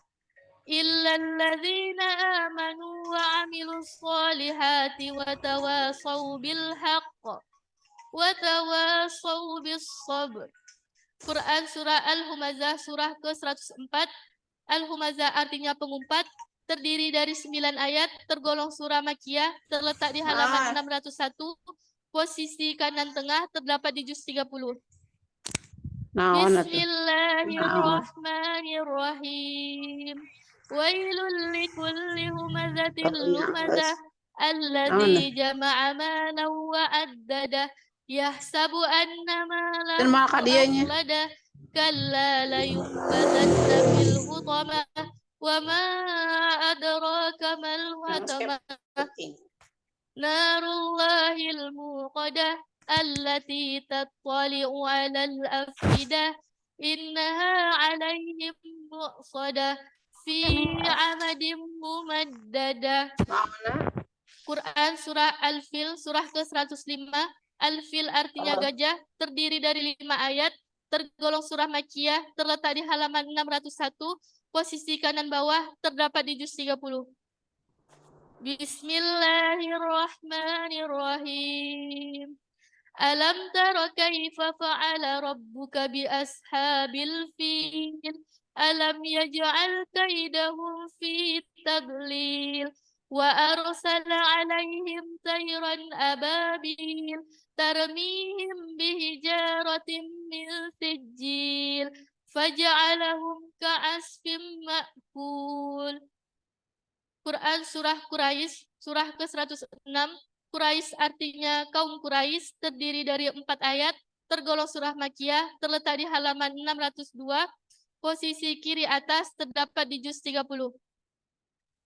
إلا الذين آمنوا وعملوا الصالحات وتواصوا بالحق وتواصوا بالصبر. Quran Surah Al-Humazah surah ke-104. Al-Humazah artinya pengumpat, terdiri dari 9 ayat, tergolong surah Makkiyah, terletak di halaman 601, posisi kanan tengah, terdapat di juz 30. Bismillahirrahmanirrahim. Wailul likulli humazatin lumazah alladzi jama'a malan wa addadah yahsabu anna malahu akhladah kalla layunbazanna fil hutamah wa ma adraka mal hutamah narullahil muqadah allati tattali'u 'alal afidah innaha 'alaihim mu'sadah fi amadim mumaddadah. Quran Surah Al-Fil, surah ke-105. Al-Fil artinya gajah, terdiri dari 5 ayat, tergolong surah Makkiyah, terletak di halaman 601, posisi kanan bawah, terdapat di juz 30. Bismillahirrahmanirrahim. Alam tara kaifa fa'ala rabbuka bi ashabil fil. Alam yaj'al kaidahum fi tadlil wa arsala 'alaihim tayran ababil tarmihim bihijaratin min sijil faj'alahum ka'asfin ma'kul. Quran Surah Quraisy, surah ke-106. Quraisy artinya kaum Quraisy, terdiri dari 4 ayat, tergolong surah Makkiyah, terletak di halaman 602, posisi kiri atas, terdapat di juz 30.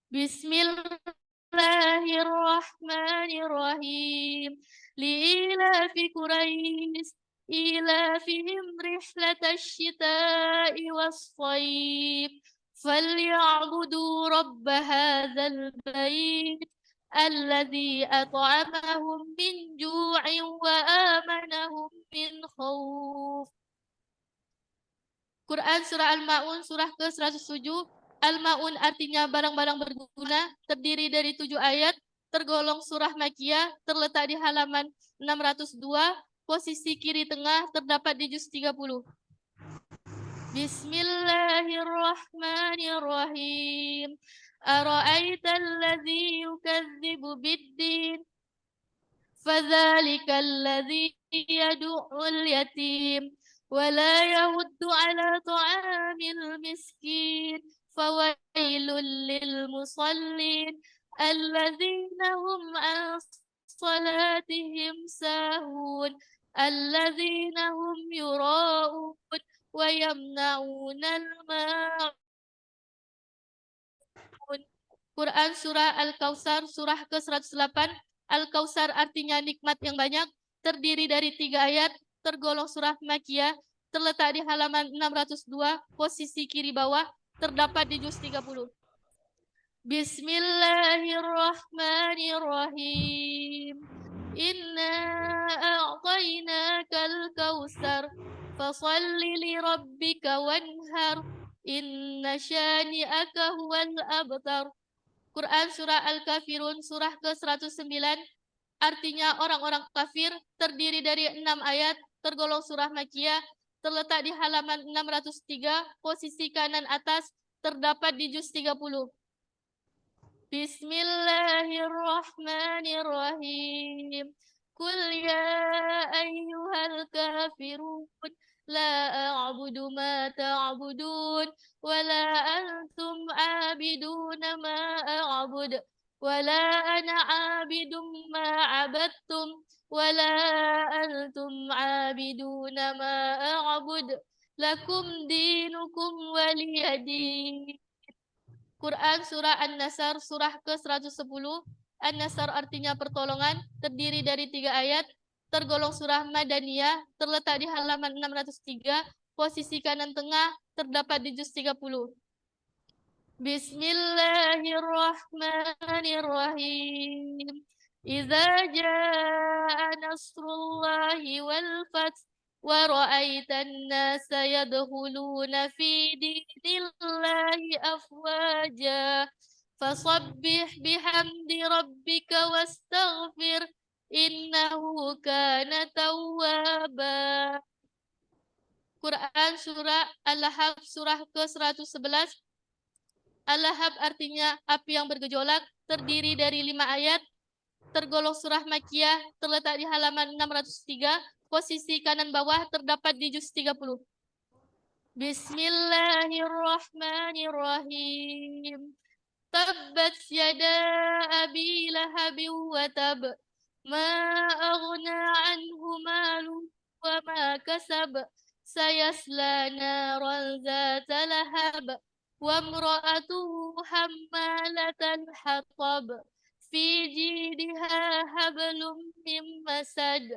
Bismillahirrahmanirrahim. Li'ilafi Quraisy ilafihim rihlatash shita'i was-shayf falya'budu rabb hadzal bait alladzi at'amahum min ju'in wa amanahum min khauf. Quran Surah Al-Ma'un surah ke-107. Al-Ma'un artinya barang-barang berguna, terdiri dari 7 ayat, tergolong surah Makkiyah, terletak di halaman 602, posisi kiri tengah, terdapat di juz 30. Bismillahirrahmanirrahim. Ara'aital ladzi yukadzibu bid-din fadzalikal ladzi yad'ul yatim wa la yahuddu 'ala ta'amil miskin fawailul lil musallin alladzina hum 'an salatihim sahun alladzina hum yura'un wa yamna'unal ma'un. Quran Surah Al-Kautsar surah ke-108. Al-Kautsar artinya nikmat yang banyak, terdiri dari 3 ayat, tergolong surah Makkiyah, terletak di halaman 602, posisi kiri bawah, terdapat di juz 30. Bismillahirrahmanirrahim. Inna a'tainakal kautsar fasalli li rabbika wanhar inna syani'aka huwal abtar. Quran Surah Al-Kafirun surah ke-109. Artinya orang-orang kafir, terdiri dari 6 ayat, tergolong surah Makkiyah, terletak di halaman 603, posisi kanan atas, terdapat di juz 30. Bismillahirrahmanirrahim. Qul ya ayyuhal kafirun la a'budu ma ta'budun wa la antum 'abiduna ma a'bud wa la ana 'abidum ma 'abadtum wa la antum 'abiduna ma a'bud lakum dinukum waliyadin. Quran Surah An-Nasr surah ke-110. An-Nasr artinya pertolongan, terdiri dari 3 ayat, tergolong surah Madaniyah, terletak di halaman 603, posisi kanan tengah, terdapat di juz 30. Bismillahirrahmanirrahim. Idza jaa nasrullahi wal fath wa ra'aitan nasa yadkhuluna fi dinillahi afwaja fasabbih bihamdi rabbika wastaghfir innahu kana tawwaba. Quran surah Al-Lahab surah ke-111. Al-Lahab artinya api yang bergejolak, terdiri dari 5 ayat, tergolong surah Makkiyah, terletak di halaman 603, posisi kanan bawah, terdapat di juz 30. Bismillahirrahmanirrahim. Tabbat yada abi lahabin wa tab. Ma aghna anhu malu wa ma kasab. Sayasla naran zata lahab. Wa imra'atuhu hammalatal hatab. Fi jidha hablum min masad.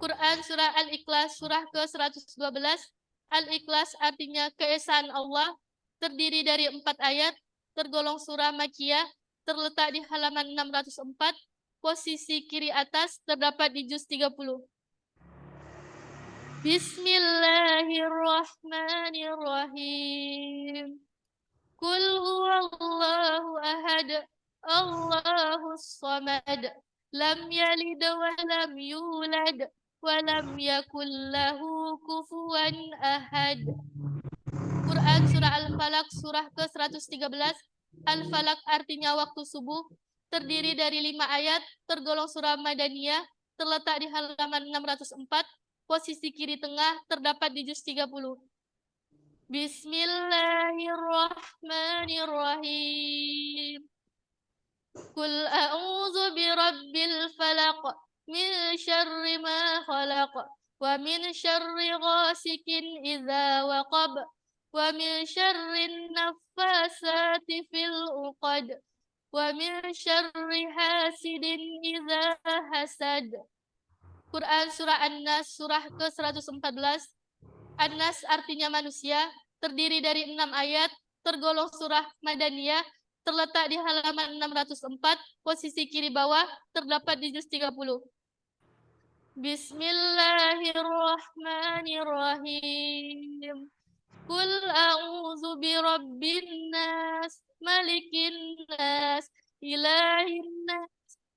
Quran surah Al-Ikhlas surah ke-112. Al-Ikhlas artinya keesaan Allah, terdiri dari 4 ayat, tergolong surah Makkiyah, terletak di halaman 604, posisi kiri atas, terdapat di juz 30. Bismillahirrahmanirrahim. Qul huwallahu ahad, Allahus samad, lam yalid wa lam yulad, wa lam yakul lahu kufuwan ahad. Quran surah Al-Falaq surah ke-113. Al-Falaq artinya waktu subuh, terdiri dari 5 ayat, tergolong surah Madaniyah, terletak di halaman 604, posisi kiri tengah, terdapat di juz 30. Bismillahirrahmanirrahim. Qul a'udzu birabbil falaq min syarri ma khalaq wa min syarri ghasikin idza waqab wa min syarri naffasati fil uqad wa min syarri hasidin idza hasad. Quran surah An-Nas surah ke-114. An-Nas artinya manusia, terdiri dari 6 ayat, tergolong surah Madaniyah, terletak di halaman 604, posisi kiri bawah, terdapat di juz 30. Bismillahirrahmanirrahim. Qul a'udzu birabbin nas, malikin nas, ilahin nas,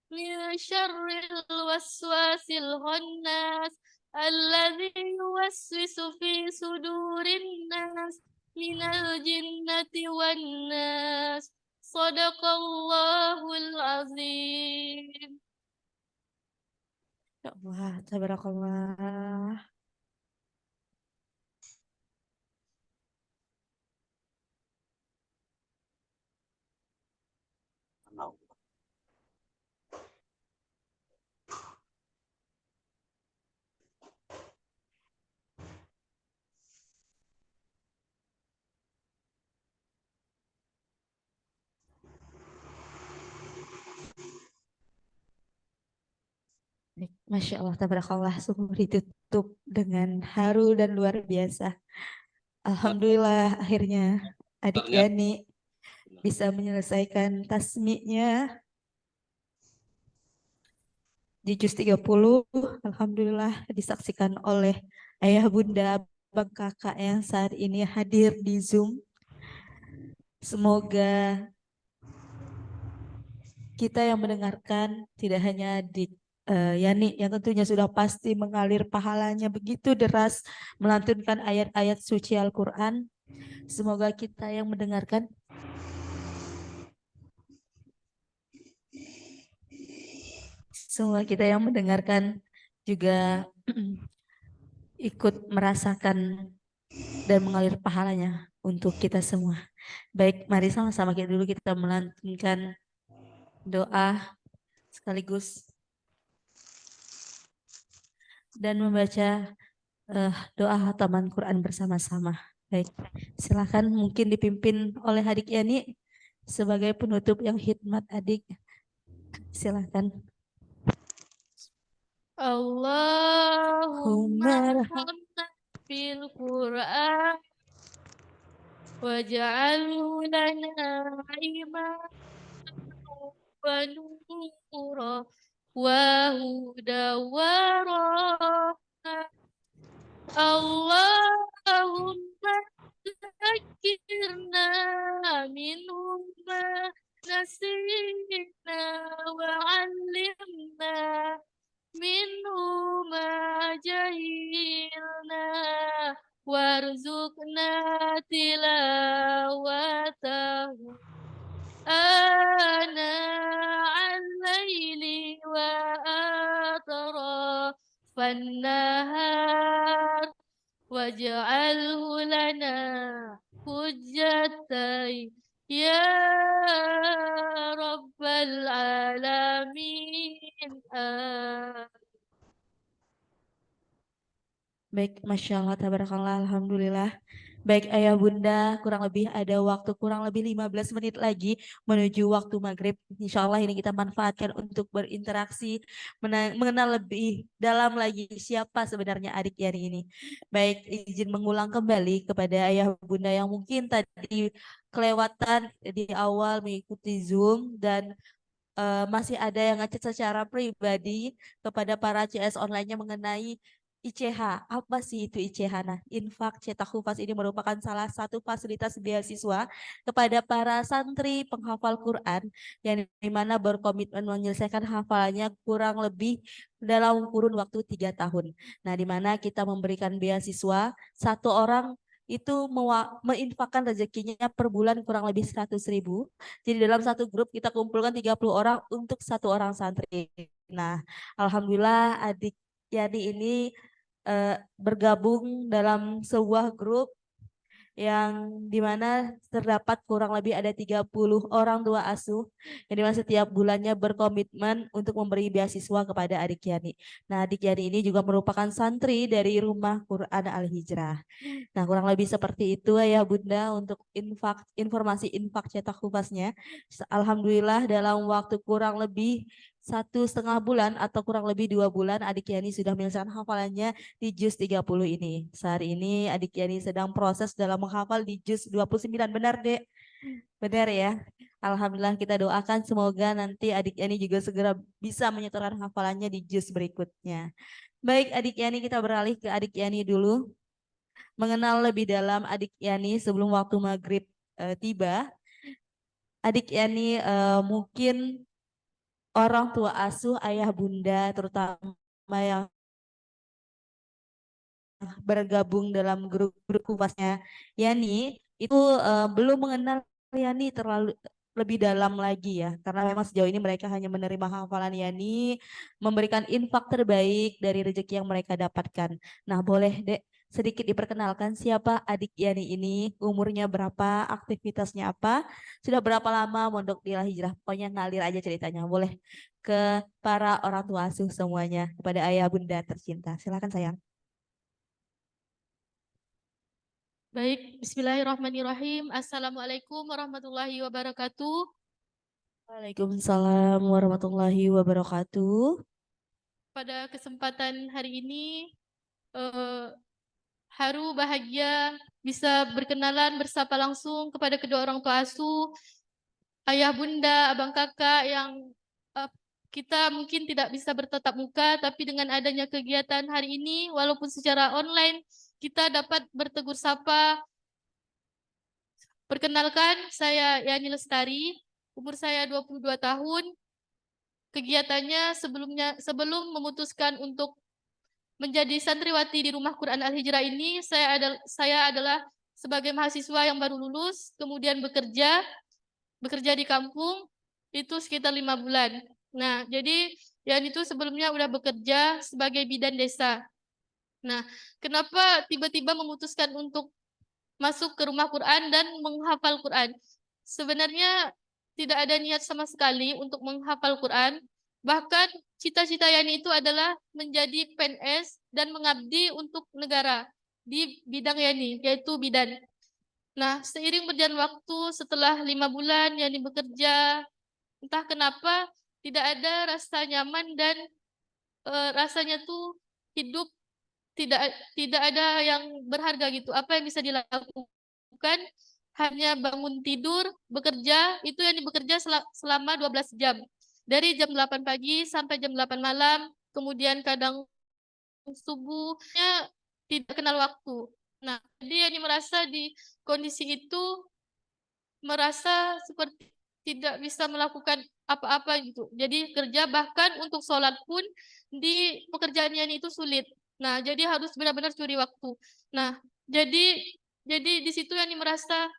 min syarril waswasil khannas, alladzi yuwaswisu fi sudurin nas, minal jinnati wan nas. Shadaqallahul azim. Ya Allah, tabarakallah. Masya Allah, tabarakallah, sungguh ditutup dengan haru dan luar biasa. Alhamdulillah akhirnya adik Yani bisa menyelesaikan tasmi'nya di juz 30. Alhamdulillah disaksikan oleh ayah bunda, abang kakak yang saat ini hadir di Zoom. Semoga kita yang mendengarkan tidak hanya Yani yang tentunya sudah pasti mengalir pahalanya begitu deras melantunkan ayat-ayat suci Al-Quran. Semoga kita yang mendengarkan juga ikut merasakan dan mengalir pahalanya untuk kita semua. Baik, mari sama-sama kita melantunkan doa sekaligus dan membaca doa hataman Quran bersama-sama. Baik, silakan mungkin dipimpin oleh adik Yani sebagai penutup yang hikmat adik. Silakan. Allahumma hamna fil Qur'an waj'alhu lana imaman wa nura wa huda wa rahmah. Allahumma zakirna minhum ma nasina wa 'allimna minhu ma jahilna warzuqna tilawatahu ana al-laili wa atrafan nahar waj'alhu lana hujjatai ya rabbal alamin. Baik, Masya Allah, tabarakallah, Alhamdulillah. Baik ayah bunda, kurang lebih ada waktu kurang lebih 15 menit lagi menuju waktu maghrib. Insya Allah ini kita manfaatkan untuk berinteraksi, mengenal lebih dalam lagi siapa sebenarnya adik Yani ini. Baik, izin mengulang kembali kepada ayah bunda yang mungkin tadi kelewatan di awal mengikuti Zoom dan masih ada yang ngechat secara pribadi kepada para CS online-nya mengenai ICH. Apa sih itu ICH? Nah, Infak Cetak Hufaz ini merupakan salah satu fasilitas beasiswa kepada para santri penghafal Quran yang dimana berkomitmen menyelesaikan hafalannya kurang lebih dalam kurun waktu 3 tahun. Nah, dimana kita memberikan beasiswa satu orang itu menginfakkan rezekinya per bulan kurang lebih 100.000. Jadi dalam satu grup kita kumpulkan 30 orang untuk satu orang santri. Nah, alhamdulillah adik Yani ini bergabung dalam sebuah grup yang dimana terdapat kurang lebih ada 30 orang tua asuh yang dimana setiap bulannya berkomitmen untuk memberi beasiswa kepada adik Yani. Nah, adik Yani ini juga merupakan santri dari Rumah Quran Al-Hijrah. Nah, kurang lebih seperti itu ya Bunda untuk informasi infak cetak hufaznya. Alhamdulillah dalam waktu kurang lebih 1,5 bulan atau kurang lebih 2 bulan adik Yani sudah menyelesaikan hafalannya di juz 30 ini. Saat ini adik Yani sedang proses dalam menghafal di juz 29. Benar, Dek? Benar ya. Alhamdulillah kita doakan semoga nanti adik Yani juga segera bisa menyetorkan hafalannya di juz berikutnya. Baik adik Yani, kita beralih ke adik Yani dulu. Mengenal lebih dalam adik Yani sebelum waktu maghrib tiba. Adik Yani mungkin orang tua asuh ayah bunda terutama yang bergabung dalam grup Hufaznya Yani itu belum mengenal Yani terlalu lebih dalam lagi ya, karena memang sejauh ini mereka hanya menerima hafalan Yani, memberikan infak terbaik dari rezeki yang mereka dapatkan. Nah, boleh Dek sedikit diperkenalkan siapa adik Yani ini, umurnya berapa, aktivitasnya apa, sudah berapa lama mondok di Al-Hijrah, pokoknya ngalir aja ceritanya. Boleh ke para orang tua asuh semuanya, kepada ayah bunda tercinta. Silakan sayang. Baik, bismillahirrahmanirrahim. Assalamualaikum warahmatullahi wabarakatuh. Waalaikumsalam warahmatullahi wabarakatuh. Pada kesempatan hari ini, haru bahagia bisa berkenalan bersapa langsung kepada kedua orang tua asuh, ayah bunda, abang kakak yang kita mungkin tidak bisa bertatap muka, tapi dengan adanya kegiatan hari ini, walaupun secara online, kita dapat bertegur sapa. Perkenalkan, saya Yani Lestari, umur saya 22 tahun. kegiatannya sebelum memutuskan untuk menjadi santriwati di Rumah Quran Al-Hijrah ini, saya adalah sebagai mahasiswa yang baru lulus, kemudian bekerja di kampung, itu sekitar 5 bulan. Nah, jadi yang itu sebelumnya udah bekerja sebagai bidan desa. Nah, kenapa tiba-tiba memutuskan untuk masuk ke Rumah Quran dan menghafal Quran? Sebenarnya tidak ada niat sama sekali untuk menghafal Quran. Bahkan cita-cita Yani itu adalah menjadi PNS dan mengabdi untuk negara di bidang Yani, yaitu bidan. Nah, seiring berjalan waktu, setelah 5 bulan Yani bekerja, entah kenapa tidak ada rasa nyaman dan rasanya tuh hidup tidak ada yang berharga gitu. Apa yang bisa dilakukan? Hanya bangun tidur, bekerja, itu yang bekerja selama 12 jam. Dari jam 8 pagi sampai jam 8 malam, kemudian kadang subuhnya tidak kenal waktu. Nah, jadi yang merasa di kondisi itu merasa seperti tidak bisa melakukan apa-apa gitu. Jadi kerja bahkan untuk sholat pun di pekerjaannya itu sulit. Nah, jadi harus benar-benar curi waktu. Nah, jadi di situ yang merasa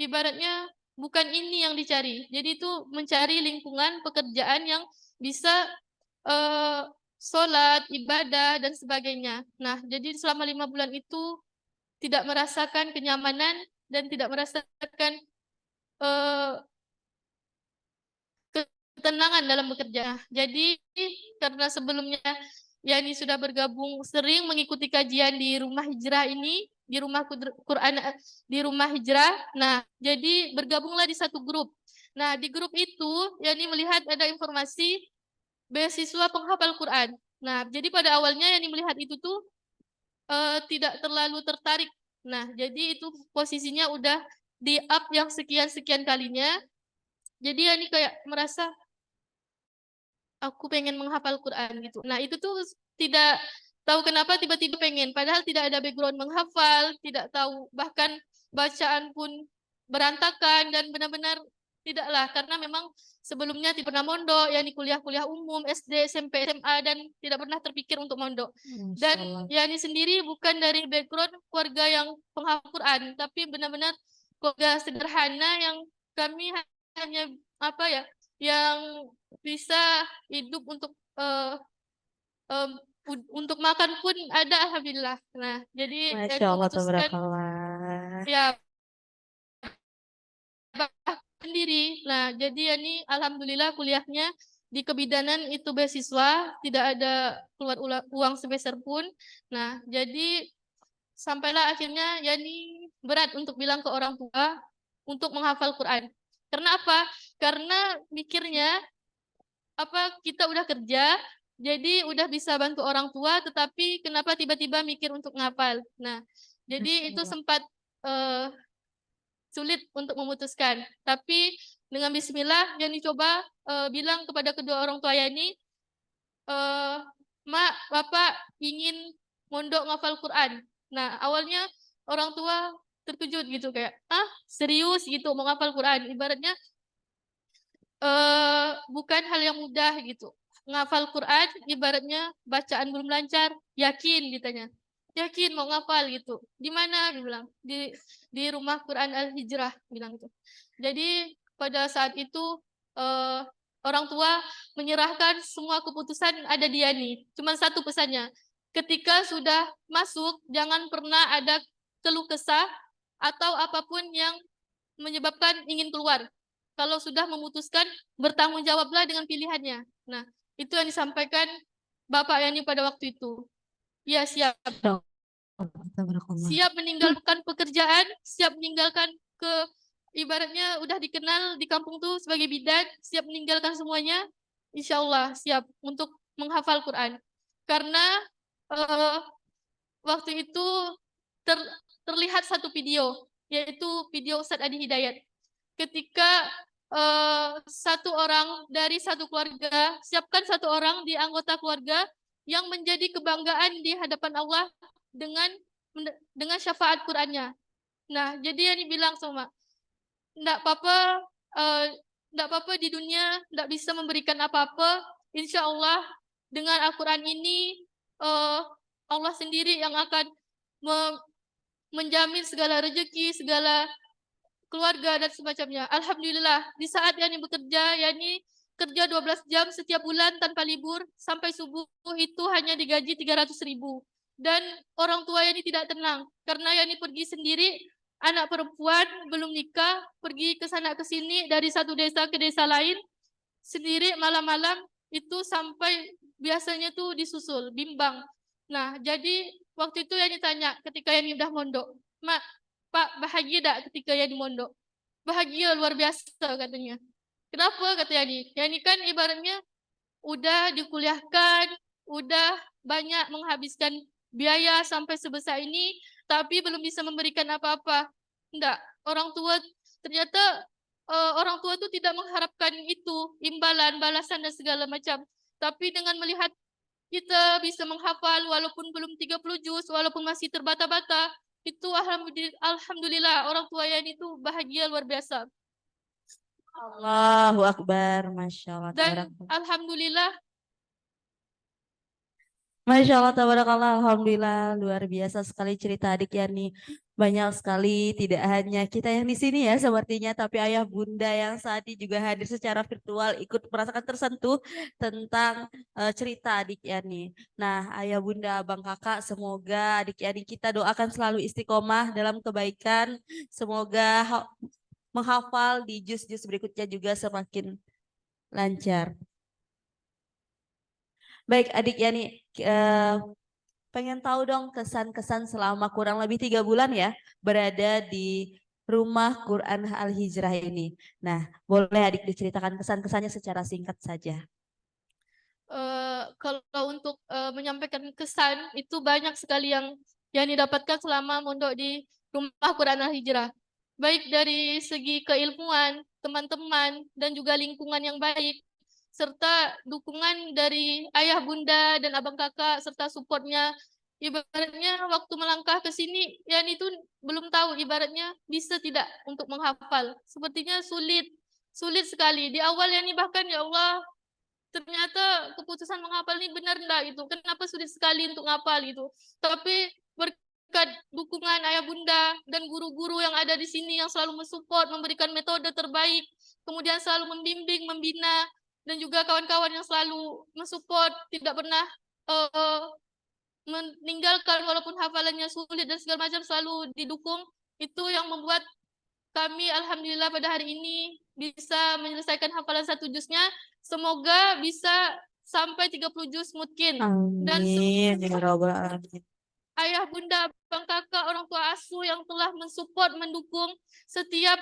ibaratnya bukan ini yang dicari. Jadi itu mencari lingkungan pekerjaan yang bisa sholat, ibadah, dan sebagainya. Nah, jadi selama 5 bulan itu tidak merasakan kenyamanan dan tidak merasakan ketenangan dalam bekerja. Jadi karena sebelumnya Yani sudah bergabung sering mengikuti kajian di Rumah Hijrah ini, di Rumah Quran di Rumah Hijrah. Nah, jadi bergabunglah di satu grup. Nah, di grup itu Yani melihat ada informasi beasiswa penghafal Quran. Nah, jadi pada awalnya Yani melihat itu tuh tidak terlalu tertarik. Nah, jadi itu posisinya udah di up yang sekian-sekian kalinya. Jadi Yani kayak merasa aku pengen menghafal Quran gitu. Nah, itu tuh tidak tahu kenapa tiba-tiba pengen. Padahal tidak ada background menghafal, tidak tahu bahkan bacaan pun berantakan dan benar-benar tidaklah. Karena memang sebelumnya tidak pernah mondok, Yani kuliah-kuliah umum, SD, SMP, SMA, dan tidak pernah terpikir untuk mondok. Dan Yani sendiri bukan dari background keluarga yang penghafal Quran, tapi benar-benar keluarga sederhana yang kami hanya apa ya, yang bisa hidup untuk untuk makan pun ada, alhamdulillah. Nah, jadi Masya Yani Allah, memutuskan tabarakallah. ya sendiri. Nah, jadi Yani alhamdulillah kuliahnya di kebidanan itu beasiswa, tidak ada keluar uang sepeser pun. Nah, jadi sampailah akhirnya Yani berat untuk bilang ke orang tua untuk menghafal Quran. Karena apa? Karena mikirnya apa kita udah kerja, jadi udah bisa bantu orang tua, tetapi kenapa tiba-tiba mikir untuk ngapal? Nah, jadi itu sempat sulit untuk memutuskan. Tapi dengan Bismillah, Yani coba bilang kepada kedua orang tua Yani, Mak, Bapak ingin mondok ngafal Quran. Nah, awalnya orang tua terkejut gitu kayak, ah serius gitu mau ngafal Quran? Ibaratnya bukan hal yang mudah gitu. Ngafal Quran ibaratnya bacaan belum lancar, yakin ditanya. Yakin mau ngafal gitu. Di mana dia bilang? Di Rumah Quran Al-Hijrah bilang gitu. Jadi pada saat itu orang tua menyerahkan semua keputusan ada di Yani. Cuma satu pesannya. Ketika sudah masuk jangan pernah ada keluh kesah atau apapun yang menyebabkan ingin keluar. Kalau sudah memutuskan, bertanggung jawablah dengan pilihannya. Nah, itu yang disampaikan Bapak Yani pada waktu itu. Ya, siap. Siap meninggalkan pekerjaan, siap meninggalkan ibaratnya udah dikenal di kampung tuh sebagai bidan, siap meninggalkan semuanya, insya Allah siap untuk menghafal Quran. Karena waktu itu terlihat satu video, yaitu video Ustadz Adi Hidayat. Ketika satu orang dari satu keluarga, siapkan satu orang di anggota keluarga yang menjadi kebanggaan di hadapan Allah dengan syafaat Qurannya. Nah, jadi yang dibilang sama, enggak apa-apa, Tidak apa-apa di dunia, tidak bisa memberikan apa-apa. Insya Allah dengan Al-Quran ini Allah sendiri yang akan menjamin segala rezeki, segala keluarga dan semacamnya. Alhamdulillah di saat Yani bekerja, Yani kerja 12 jam setiap bulan tanpa libur sampai subuh itu hanya digaji 300.000. Dan orang tua Yani tidak tenang karena Yani pergi sendiri, anak perempuan belum nikah, pergi ke sana ke sini dari satu desa ke desa lain sendiri malam-malam itu sampai biasanya tuh disusul bimbang. Nah, jadi waktu itu Yani tanya ketika Yani udah mondok, "Mak, Pak, bahagia tidak ketika Yani mondok?" "Bahagia luar biasa," katanya. "Kenapa?" kata Yani. Yani kan ibaratnya udah dikuliahkan, udah banyak menghabiskan biaya sampai sebesar ini, tapi belum bisa memberikan apa-apa. Enggak, orang tua ternyata orang tua itu tidak mengharapkan itu, imbalan, balasan dan segala macam. Tapi dengan melihat kita bisa menghafal walaupun belum 30 juz, walaupun masih terbata-bata, itu alhamdulillah orang tua Yani itu bahagia luar biasa. Allahu Akbar, Masya Allah, Dan tabarakallah. alhamdulillah Masya Allah, tabarakallah, alhamdulillah, luar biasa sekali cerita adik Yani. Banyak sekali, tidak hanya kita yang di sini ya sepertinya, tapi ayah bunda yang saat ini juga hadir secara virtual ikut merasakan tersentuh tentang cerita adik Yani. Nah, ayah bunda, abang kakak, semoga adik Yani kita doakan selalu istiqomah dalam kebaikan. Semoga menghafal di juz-juz berikutnya juga semakin lancar. Baik adik Yani, pengen tahu dong kesan-kesan selama kurang lebih 3 bulan ya berada di rumah Quran Al-Hijrah ini. Nah, boleh adik diceritakan kesan-kesannya secara singkat saja. Kalau untuk menyampaikan kesan itu banyak sekali yang didapatkan selama mondok di rumah Quran Al-Hijrah. Baik dari segi keilmuan, teman-teman, dan juga lingkungan yang baik, serta dukungan dari ayah bunda dan abang kakak, serta supportnya. Ibaratnya waktu melangkah ke sini, Yani itu belum tahu ibaratnya bisa tidak untuk menghafal. Sepertinya sulit sekali. Di awal Yani bahkan ya Allah, ternyata keputusan menghafal ini benar enggak gitu. Kenapa sulit sekali untuk menghafal gitu. Tapi berkat dukungan ayah bunda dan guru-guru yang ada di sini yang selalu mensupport, memberikan metode terbaik, kemudian selalu membimbing, membina, dan juga kawan-kawan yang selalu mensupport, tidak pernah meninggalkan walaupun hafalannya sulit dan segala macam, selalu didukung. Itu yang membuat kami alhamdulillah pada hari ini bisa menyelesaikan hafalan 1 juznya. Semoga bisa sampai 30 juz mungkin. Dan Amin ya Rabbal Alamin. ayah bunda, abang kakak, orang tua asuh yang telah mensupport, mendukung setiap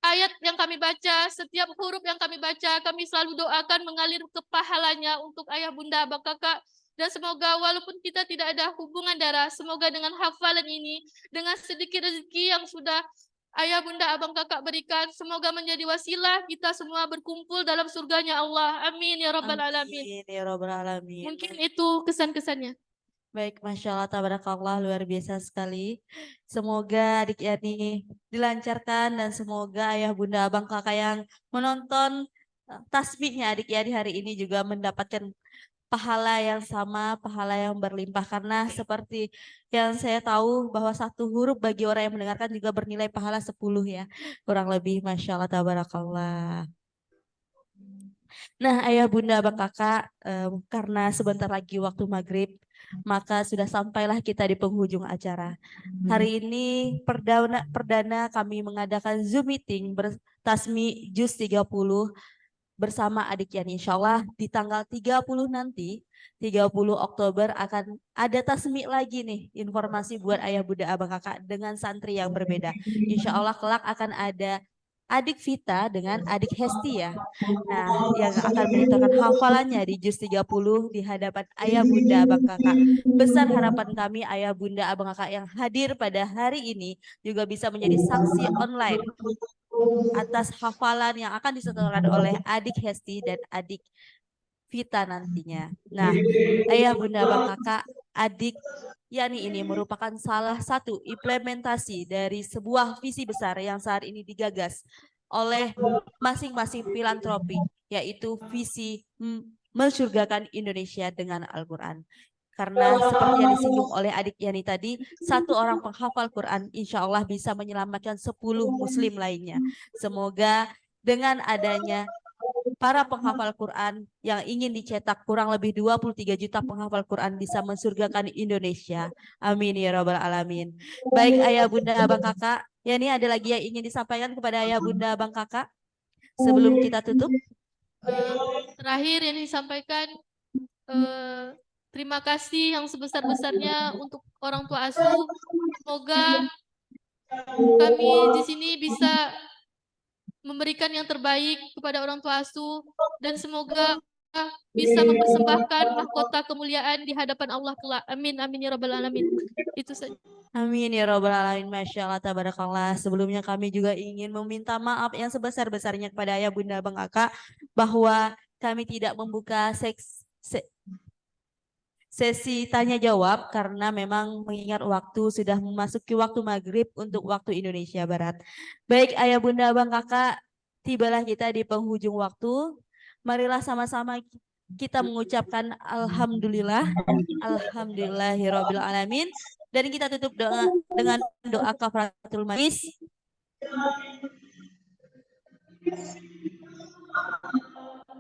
ayat yang kami baca, setiap huruf yang kami baca, kami selalu doakan mengalir ke pahalanya untuk ayah bunda, abang kakak. Dan semoga walaupun kita tidak ada hubungan darah, semoga dengan hafalan ini, dengan sedikit rezeki yang sudah ayah bunda abang kakak berikan, semoga menjadi wasilah kita semua berkumpul dalam surganya Allah. Amin ya rabbal alamin. Amin ya Rabbal Alamin. Mungkin itu kesan-kesannya. Baik, Masya Allah, tabarakallah, luar biasa sekali. Semoga adik Yani dilancarkan dan semoga ayah bunda abang kakak yang menonton tasbihnya adik Yani hari ini juga mendapatkan pahala yang sama, pahala yang berlimpah. Karena seperti yang saya tahu bahwa satu huruf bagi orang yang mendengarkan juga bernilai pahala 10 ya. Kurang lebih, Masya Allah, tabarakallah. Nah, ayah bunda abang kakak, karena sebentar lagi waktu maghrib, maka sudah sampailah kita di penghujung acara. Hari ini perdana kami mengadakan Zoom meeting bertasmi Juz 30 bersama adik Yani. Insya Allah di tanggal 30 nanti, 30 Oktober akan ada tasmi lagi nih, informasi buat ayah bunda abang kakak dengan santri yang berbeda. Insya Allah kelak akan ada adik Vita dengan adik Hesti ya. Nah, yang akan menyentuhkan hafalannya di Juz 30 di hadapan ayah bunda abang kakak. Besar harapan kami ayah bunda abang kakak yang hadir pada hari ini juga bisa menjadi saksi online atas hafalan yang akan disetorkan oleh adik Hesti dan adik Vita nantinya. Nah, ayah bunda abang kakak, adik Yani ini merupakan salah satu implementasi dari sebuah visi besar yang saat ini digagas oleh masing-masing filantropi, yaitu visi mensurgakan Indonesia dengan Al-Quran. Karena seperti yang disinggung oleh adik Yani tadi, satu orang penghafal Quran insya Allah bisa menyelamatkan 10 muslim lainnya. Semoga dengan adanya para penghafal Quran yang ingin dicetak kurang lebih 23 juta penghafal Quran bisa mensurgakan Indonesia. Amin ya rabbal alamin. Baik ayah bunda abang kakak, Yani ada lagi yang ingin disampaikan kepada ayah bunda abang kakak sebelum kita tutup? Terakhir yang disampaikan, terima kasih yang sebesar-besarnya untuk orang tua asuh. Semoga kami di sini bisa memberikan yang terbaik kepada orang tua asuh dan semoga bisa mempersembahkan mahkota kemuliaan di hadapan Allah kelak. Amin amin ya rabbal alamin. Itu saja. Amin ya robbal alamin. Masya Allah tabarakallah. Sebelumnya kami juga ingin meminta maaf yang sebesar-besarnya kepada ayah bunda abang kakak bahwa kami tidak membuka sesi tanya jawab karena memang mengingat waktu sudah memasuki waktu maghrib untuk waktu Indonesia Barat. Baik ayah bunda abang kakak, tibalah kita di penghujung waktu. Marilah sama-sama kita mengucapkan alhamdulillah, alhamdulillahirabbil alamin, dan kita tutup dengan doa kafaratul majlis.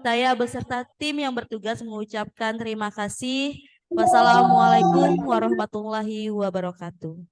Saya beserta tim yang bertugas mengucapkan terima kasih. Wassalamualaikum warahmatullahi wabarakatuh.